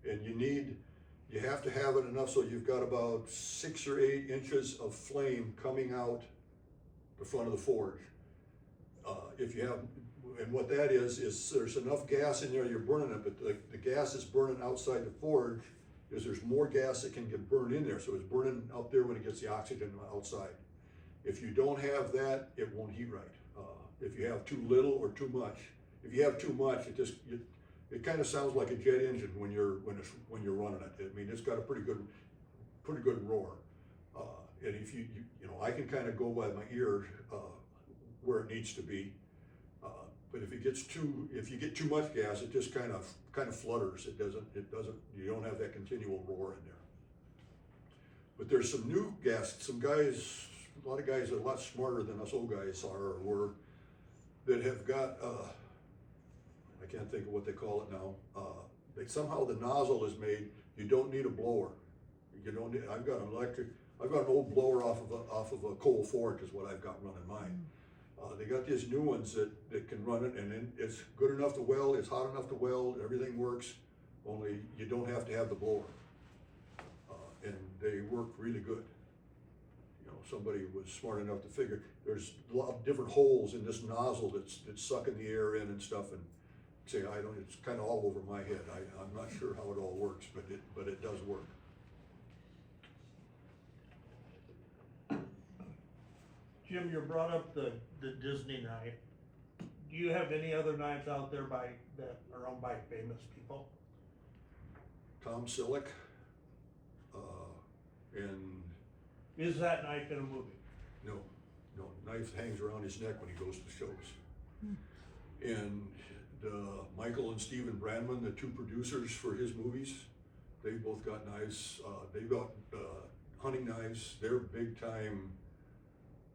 And you have to have it enough so you've got about 6 or 8 inches of flame coming out the front of the forge. If you have, and what that is there's enough gas in there, you're burning it, but the gas is burning outside the forge, is there's more gas that can get burned in there, so it's burning out there when it gets the oxygen outside. If you don't have that, it won't heat right. If you have too little or too much, if you have too much, it kind of sounds like a jet engine when you're running it. I mean, it's got a pretty good roar. And if you know, I can kind of go by my ear where it needs to be. But if you get too much gas, it just kind of flutters. It doesn't, you don't have that continual roar in there. But there's some new gas, a lot of guys that are a lot smarter than us old guys were, that have got, I can't think of what they call it now. Somehow the nozzle is made, you don't need a blower. You don't need, I've got an old blower off of a coal forge is what I've got running mine. They got these new ones that can run it, and then it's good enough to weld, it's hot enough to weld, everything works, only you don't have to have the blower. And they work really good. You know, somebody was smart enough to figure there's a lot of different holes in this nozzle that's sucking the air in and stuff, and say, it's kind of all over my head. I'm not sure how it all works, but it does work. Jim, you brought up the Disney knife. Do you have any other knives out there that are owned by famous people? Tom Selleck, and Is that knife in a movie? no, knife hangs around his neck when he goes to shows. And Michael and Stephen Brandman, the two producers for his movies, they've both got knives. They've got hunting knives. They're big time,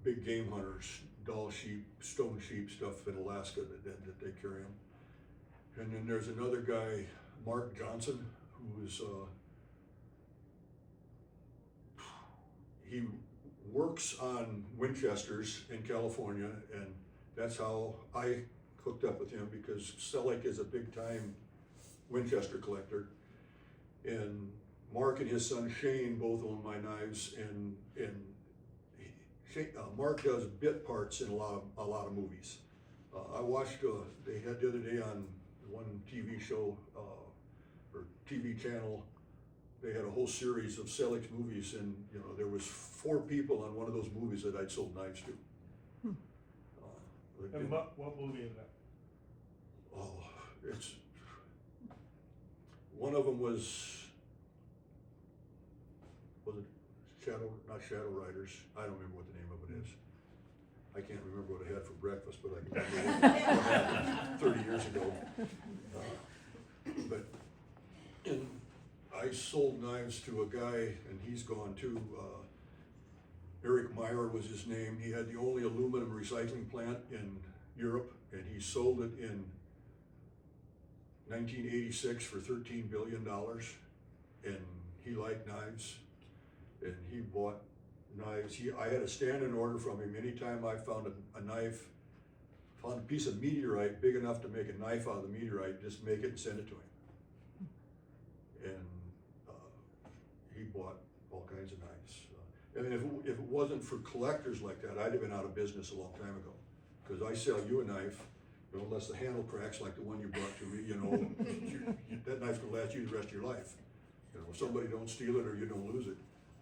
big game hunters, doll sheep, stone sheep stuff in Alaska that they carry them. And then there's another guy, Mark Johnson, who's he works on Winchesters in California, and that's how I hooked up with him, because Selleck is a big time Winchester collector. And Mark and his son Shane both own my knives, and Mark does bit parts in a lot of movies. I watched, they had the other day on one TV show, or TV channel, they had a whole series of Selleck's movies, and you know, there was 4 people on one of those movies that I'd sold knives to. And what movie is that? Oh, it's, one of them was it not Shadow Riders? I don't remember what the name of it is. I can't remember what I had for breakfast, but I can remember what happened 30 years ago. But I sold knives to a guy, and he's gone too. Eric Meyer was his name. He had the only aluminum recycling plant in Europe, and he sold it in 1986 for $13 billion. And he liked knives, and he bought knives. I had a stand-in order from him. Anytime I found a knife, found a piece of meteorite big enough to make a knife out of the meteorite, just make it and send it to him. And he bought all kinds of knives. I mean, if it wasn't for collectors like that, I'd have been out of business a long time ago. Because I sell you a knife, you know, unless the handle cracks like the one you brought to me, you know, that knife's gonna last you the rest of your life. You know, somebody don't steal it or you don't lose it.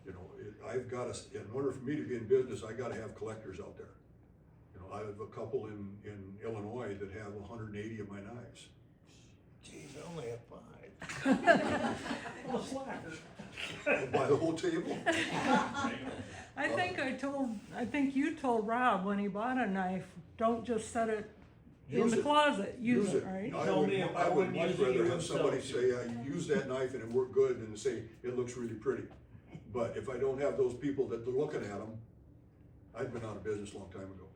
You know, I've got to, in order for me to be in business, I got to have collectors out there. You know, I have a couple in Illinois that have 180 of my knives. Geez, I only have 5. Well, slackers. Buy the whole table. I think you told Rob when he bought a knife, don't just set it in Use the it. closet, use it, right? I Tell would, me if I I would wouldn't much use it, you rather have wouldn't sell somebody it. say, you use that knife and it worked good than to say, it looks really pretty. But if I don't have those people that are looking at them, I'd been out of business a long time ago.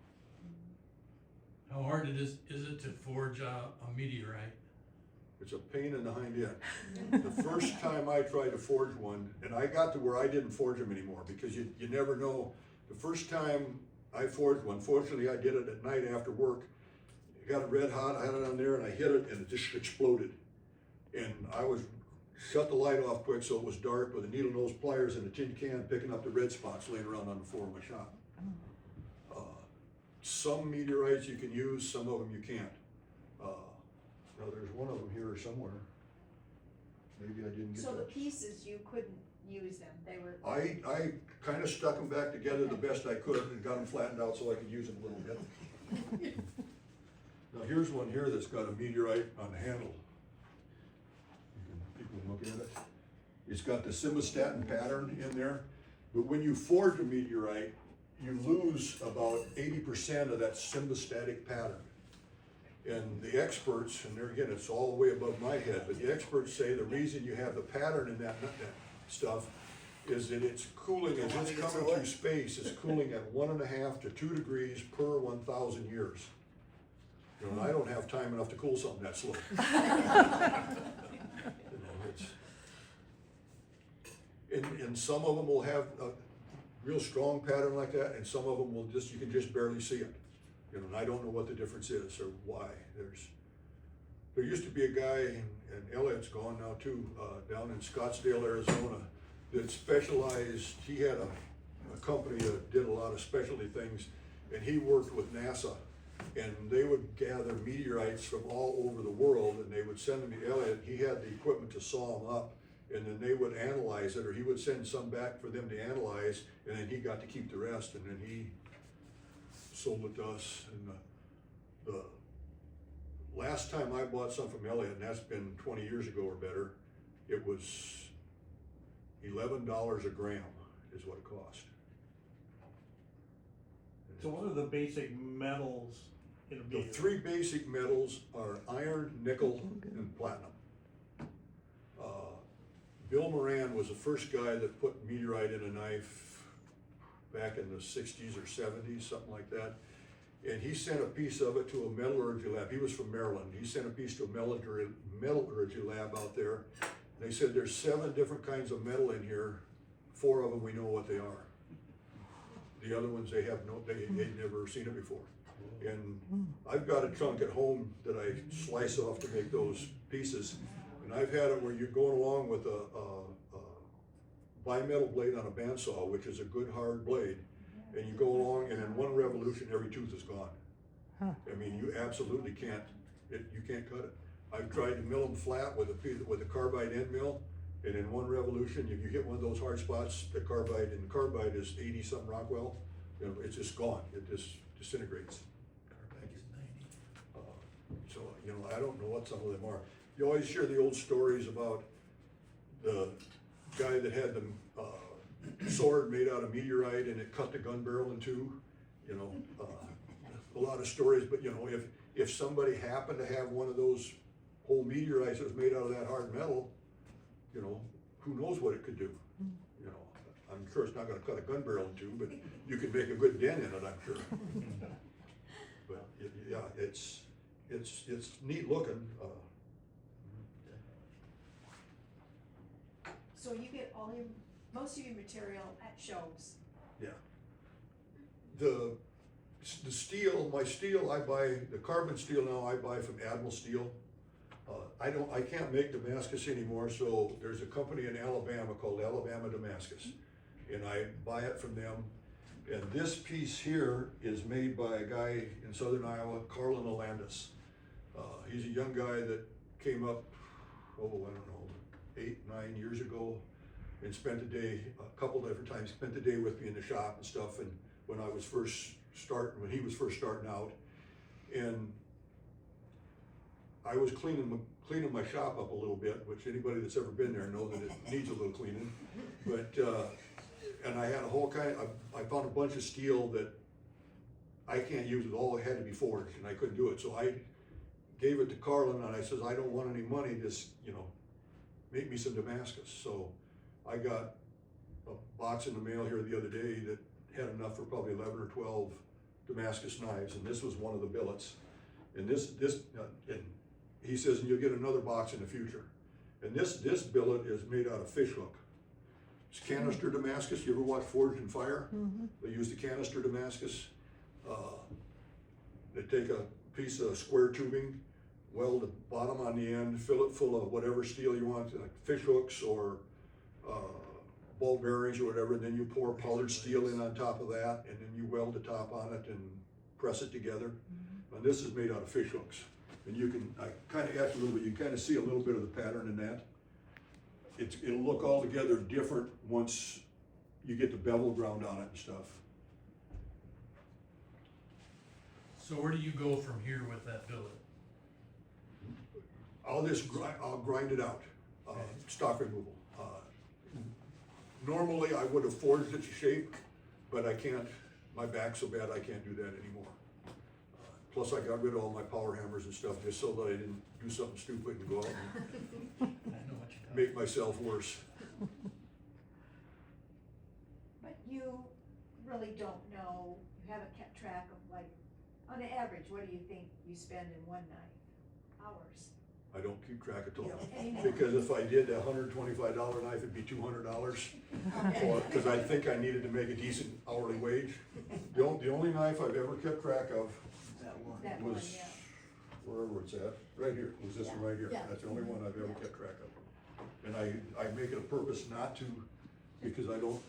How hard is it to forge a meteorite? It's a pain in the hind end. The first time I tried to forge one, and I got to where I didn't forge them anymore, because you never know. The first time I forged one, fortunately I did it at night after work. It got it red hot, I had it on there and I hit it and it just exploded. And I was, shut the light off quick so it was dark with a needle nose pliers and a tin can picking up the red spots laying around on the floor of my shop. Some meteorites you can use, some of them you can't. Now there's one of them here somewhere. Maybe I didn't get So the that. pieces, you couldn't use them, they were. I kind of stuck them back together the best I could and got them flattened out so I could use them a little bit. Now here's one here that's got a meteorite on the handle. People can look at it. It's got the simvastatin pattern in there, but when you forge a meteorite, you lose about 80% of that simvastatic pattern. And the experts, and there again, it's all the way above my head, but the experts say the reason you have the pattern in that stuff is that it's cooling, as it's coming through space, it's cooling at 1.5 to 2 degrees per 1,000 years. You know, and I don't have time enough to cool something that slow. You know, and some of them will have a real strong pattern like that, and some of them will just, you can just barely see it. You know, and I don't know what the difference is or why. There used to be a guy, and Elliot's gone now too, down in Scottsdale, Arizona, that specialized, he had a company that did a lot of specialty things, and he worked with NASA, and they would gather meteorites from all over the world, and they would send them to Elliot. He had the equipment to saw them up, and then they would analyze it, or he would send some back for them to analyze, and then he got to keep the rest, and then he sold it to us. And the last time I bought some from Elliot, and that's been 20 years ago or better, it was $11 a gram is what it cost. So what are the basic metals in a The meteorite? 3 basic metals are iron, nickel, and platinum. Bill Moran was the first guy that put meteorite in a knife back in the 60s or 70s, something like that. And he sent a piece of it to a metallurgy lab. He was from Maryland. He sent a piece to a metallurgy lab out there. And they said there's 7 different kinds of metal in here. 4 of them we know what they are. The other ones they've never seen it before. And I've got a chunk at home that I slice off to make those pieces. And I've had it where you're going along with a bimetal blade on a bandsaw, which is a good hard blade, and you go along, and in 1 revolution, every tooth is gone. Huh. I mean, you absolutely can't. You can't cut it. I've tried to mill them flat with a carbide end mill, and in 1 revolution, if you hit one of those hard spots, the carbide is 80 something Rockwell. You know, it's just gone. It just disintegrates. So you know, I don't know what some of them are. You always hear the old stories about the guy that had the sword made out of meteorite and it cut the gun barrel in 2. You know, a lot of stories. But you know, if somebody happened to have one of those whole meteorites that was made out of that hard metal, you know, who knows what it could do? You know, I'm sure it's not going to cut a gun barrel in 2, but you could make a good dent in it, I'm sure. But yeah, it's neat looking. So you get most of your material at shows. Yeah. The steel, my steel, I buy, the carbon steel now I buy from Admiral Steel. I can't make Damascus anymore, so there's a company in Alabama called Alabama Damascus, and I buy it from them. And this piece here is made by a guy in southern Iowa, Carlin Alandis. He's a young guy that came up, I don't know, 8, 9 years ago, and spent a day, a couple different times, spent the day with me in the shop and stuff, and when he was first starting out, and I was cleaning my shop up a little bit, which anybody that's ever been there knows that it needs a little cleaning, but, and I had a whole I found a bunch of steel that I can't use it all, it had to be forged, and I couldn't do it, so I gave it to Carlin, and I says, I don't want any money, just, make me some Damascus. So I got a box in the mail here the other day that had enough for probably 11 or 12 Damascus knives, and this was one of the billets. And and he says, and you'll get another box in the future. And this billet is made out of fish hook. It's Canister Damascus. You ever watch Forged in Fire? Mm-hmm. They use the Canister Damascus. They take a piece of square tubing, weld the bottom on the end, fill it full of whatever steel you want, like fish hooks or ball bearings or whatever, and then you pour powdered steel in on top of that, and then you weld the top on it and press it together. Mm-hmm. And this is made out of fish hooks. And I kind of etched a little bit, you kind of see a little bit of the pattern in that. It'll look altogether different once you get the bevel ground on it and stuff. So where do you go from here with that billet? I'll grind it out, stock removal. Normally I would have forged it to shape, but I can't, my back's so bad I can't do that anymore. Plus I got rid of all my power hammers and stuff just so that I didn't do something stupid and go out and I know what you're talking make myself worse. But you really don't know, you haven't kept track of, like, on an average, what do you think you spend in one night? Hours? I don't keep track at all. Anymore. Because if I did that $125 knife, it'd be $200. Because I think I needed to make a decent hourly wage. The only knife I've ever kept track of That one, was, yeah. wherever it's at, right here, was this one right here. Yeah. That's the only one I've ever kept track of. And I make it a purpose not to, because I don't,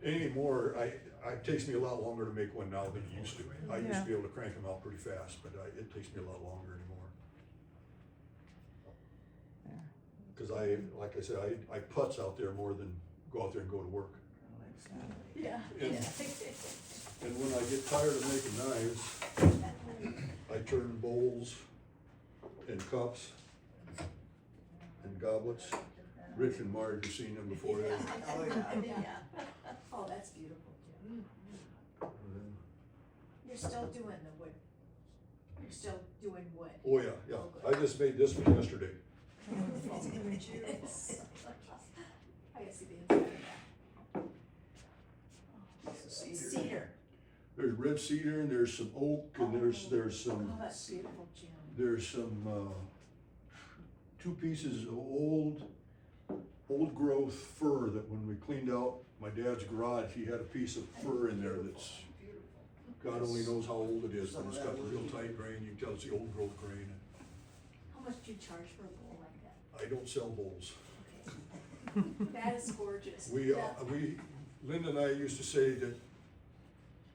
anymore, it takes me a lot longer to make one now than it used to. I used to be able to crank them out pretty fast, but it takes me a lot longer anymore. Because like I said, I putz out there more than go out there and go to work. Yeah. And, and when I get tired of making knives, I turn bowls and cups and goblets. Rich and Marge have seen them before. Oh, yeah. Oh, that's beautiful, Jim. You're still doing the wood. You're still doing wood. Oh, yeah. I just made this one yesterday. I gotta see the inside of that. Cedar. There's red cedar and there's some oak and there's some, Oh, that's beautiful, Jim. there's some, 2 pieces of old growth fir that when we cleaned out my dad's garage, he had a piece of fir in there that's, God only knows how old it is, but it's got the real tight grain. You can tell it's the old growth grain. How much do you charge for a bowl like that? I don't sell bowls. Okay. That is gorgeous. Linda and I used to say that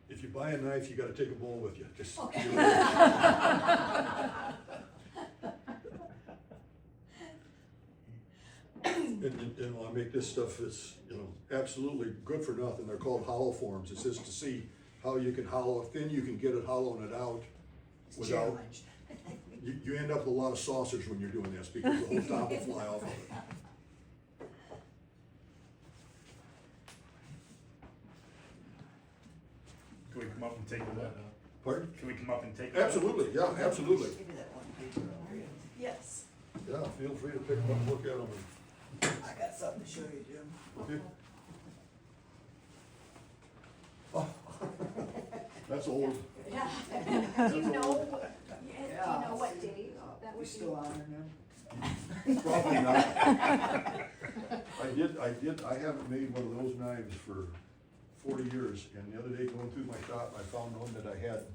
if you buy a knife, you gotta take a bowl with you. Just Okay. And I make this stuff that's, absolutely good for nothing. They're called hollow forms. It's just to see how you can hollow, how thin you can get it hollowing it out without, you end up with a lot of saucers when you're doing this because the whole top will fly off of it. Can we come up and take a look? Pardon? Can we come up and take a look? Absolutely, yeah, absolutely. Give me that one paper over here. Yes. Yeah, feel free to pick them up and look at them. I got something to show you, Jim. Okay. Oh, that's old. Yeah. Do you know what date that We was? still honoring them? Probably not. I haven't made one of those knives for 40 years, and the other day going through my shop, I found one that I had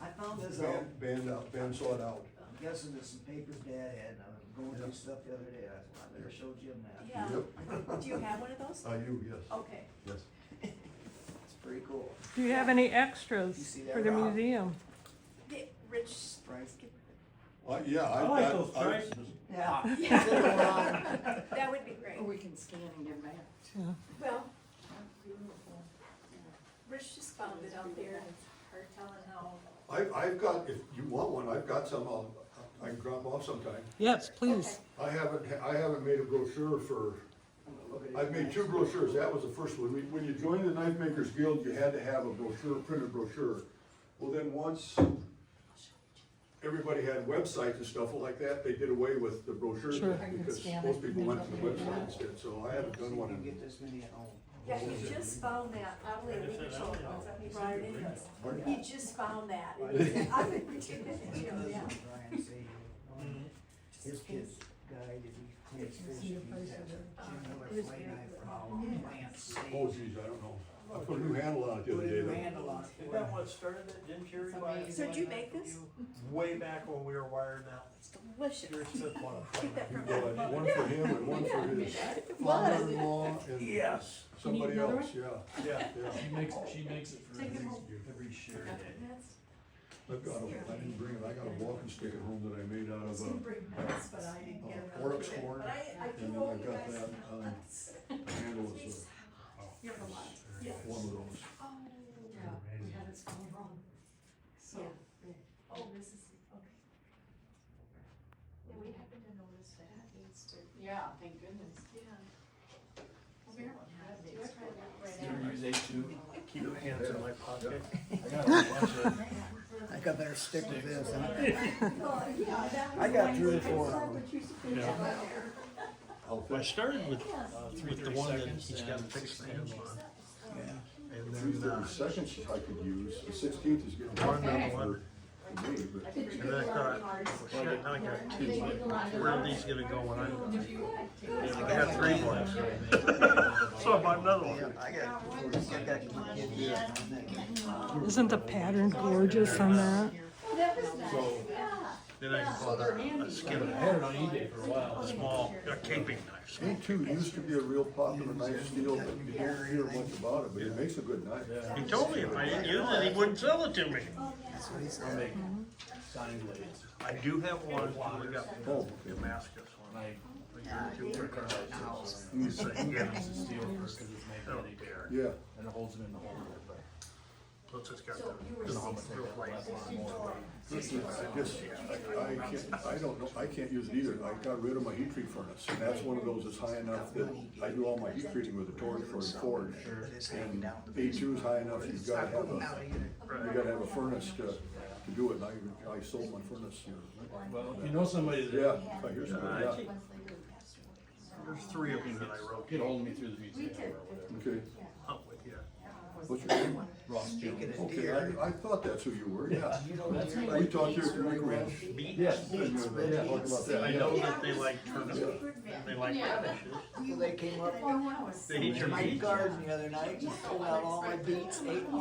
I found this out, bandsawed out. I'm guessing there's some papers Dad had, and I was going through stuff the other day, I thought, I better show Jim that. Yeah. Yep. Do you have one of those? I do, yes, Okay. yes. It's pretty cool. Do you have any extras You see that, for the Rob? museum? Rich. Right. Yeah, I I've like got, those stripes, Yeah. Yeah. Sit around. That would be great. Or we can scan and get back. Well, Rich just found it out there, and it's hard telling how. I've got, if you want one, I've got some, I can drop off sometime. Yes, please. I haven't made a brochure for, I've made 2 brochures, that was the first one. When you joined the Knife Makers Guild, you had to have a brochure, printed brochure. Well, then once everybody had websites and stuff like that, they did away with the brochures Sure. because most people went to the website instead, so I haven't done one You in. get this many at home. Yeah, he just found that, probably a week or so ago, he brought it in, he just found that. And he said, I've been reading it, yeah. Brian say, his kid died and he cleans fish. He used that Jim Miller flay knife from Lance. Oh geez, I don't know. I put a new handle on it the other Put a day new though. handle on it. Isn't that what started it? Didn't Jerry buy it? So did you make this? Way back when we were wired out. It's delicious. Jerry Smith wanted to Take that You from got him. one for him and one for his It was. father-in-law and Yes. somebody You need another else, yeah. Yeah. Yeah. She makes it for Take it home. every share day. I've got I didn't bring it, I got a walking stick at home that I made out of Didn't bring nuts, but I didn't get it. oryx horn. But I And do then owe I've you got guys that, some nuts. handle is You have a lot. Yeah. one of those. Oh, Yeah, we had it spelled wrong. So, oh, this is, okay. Yeah, we happen to notice that needs to, Yeah, thank goodness. yeah. do I try that right You now? ever use A2? Keep your hands in my pocket. I got a bunch of, I think I better stick with this, huh? Oh, yeah, that was I got one 3 or I 4 saw of them. what you said Yeah. about there. I started with the one that seconds he's got and fixed hands on. Yeah. And 330 seconds I could use, the 16th is getting hard One enough and for one. me, but. And then I thought, well, shit, now I got 2. Where are these gonna go when I'm done? I got 3 more. So I bought another one. I got my kid here on that. Isn't the pattern gorgeous on that? So, Then I bought a skin I had it on eBay for a while. small, a caping knife. A2 used to be a real popular knife steel, but you don't hear much about it, but it makes a good knife. He told me if I didn't use it, he wouldn't sell it to me. That's what he I'll said. make sign blades. I do have one, we got Oh, okay. Damascus And one. I do work on it. Mm. So, yeah, It's steel because it's made oh of any dear. Yeah, and it holds them in the holder, but So it's just got So you were the I'm gonna take real that blade. last one more. I can't, I don't know, I can't use it either. I got rid of my heat treat furnace, and that's one of those that's high enough that I do all my heat treating with a torch for the forge. But it's hanging down. A2 is high enough, you've gotta have Now a, you you gotta have a furnace to do it, and I sold my furnace here. Well, if you know somebody Yeah, that here's somebody, yeah, There's 3 of them that I wrote. get hold of me through the museum or whatever. okay. Oh, yeah. What's your name? Ross Jones. Speaking of Okay, deer, I thought that's who you were, yeah. you know That's deer me. We like talked here beets at the really Rec well? Ranch. Beets. Yes. Beets, but Yeah, talk about that, I yeah. know that they like turnips, and they like radishes. So they came up They eat your in my beets. garden the other night, and pulled out all my beets, ate them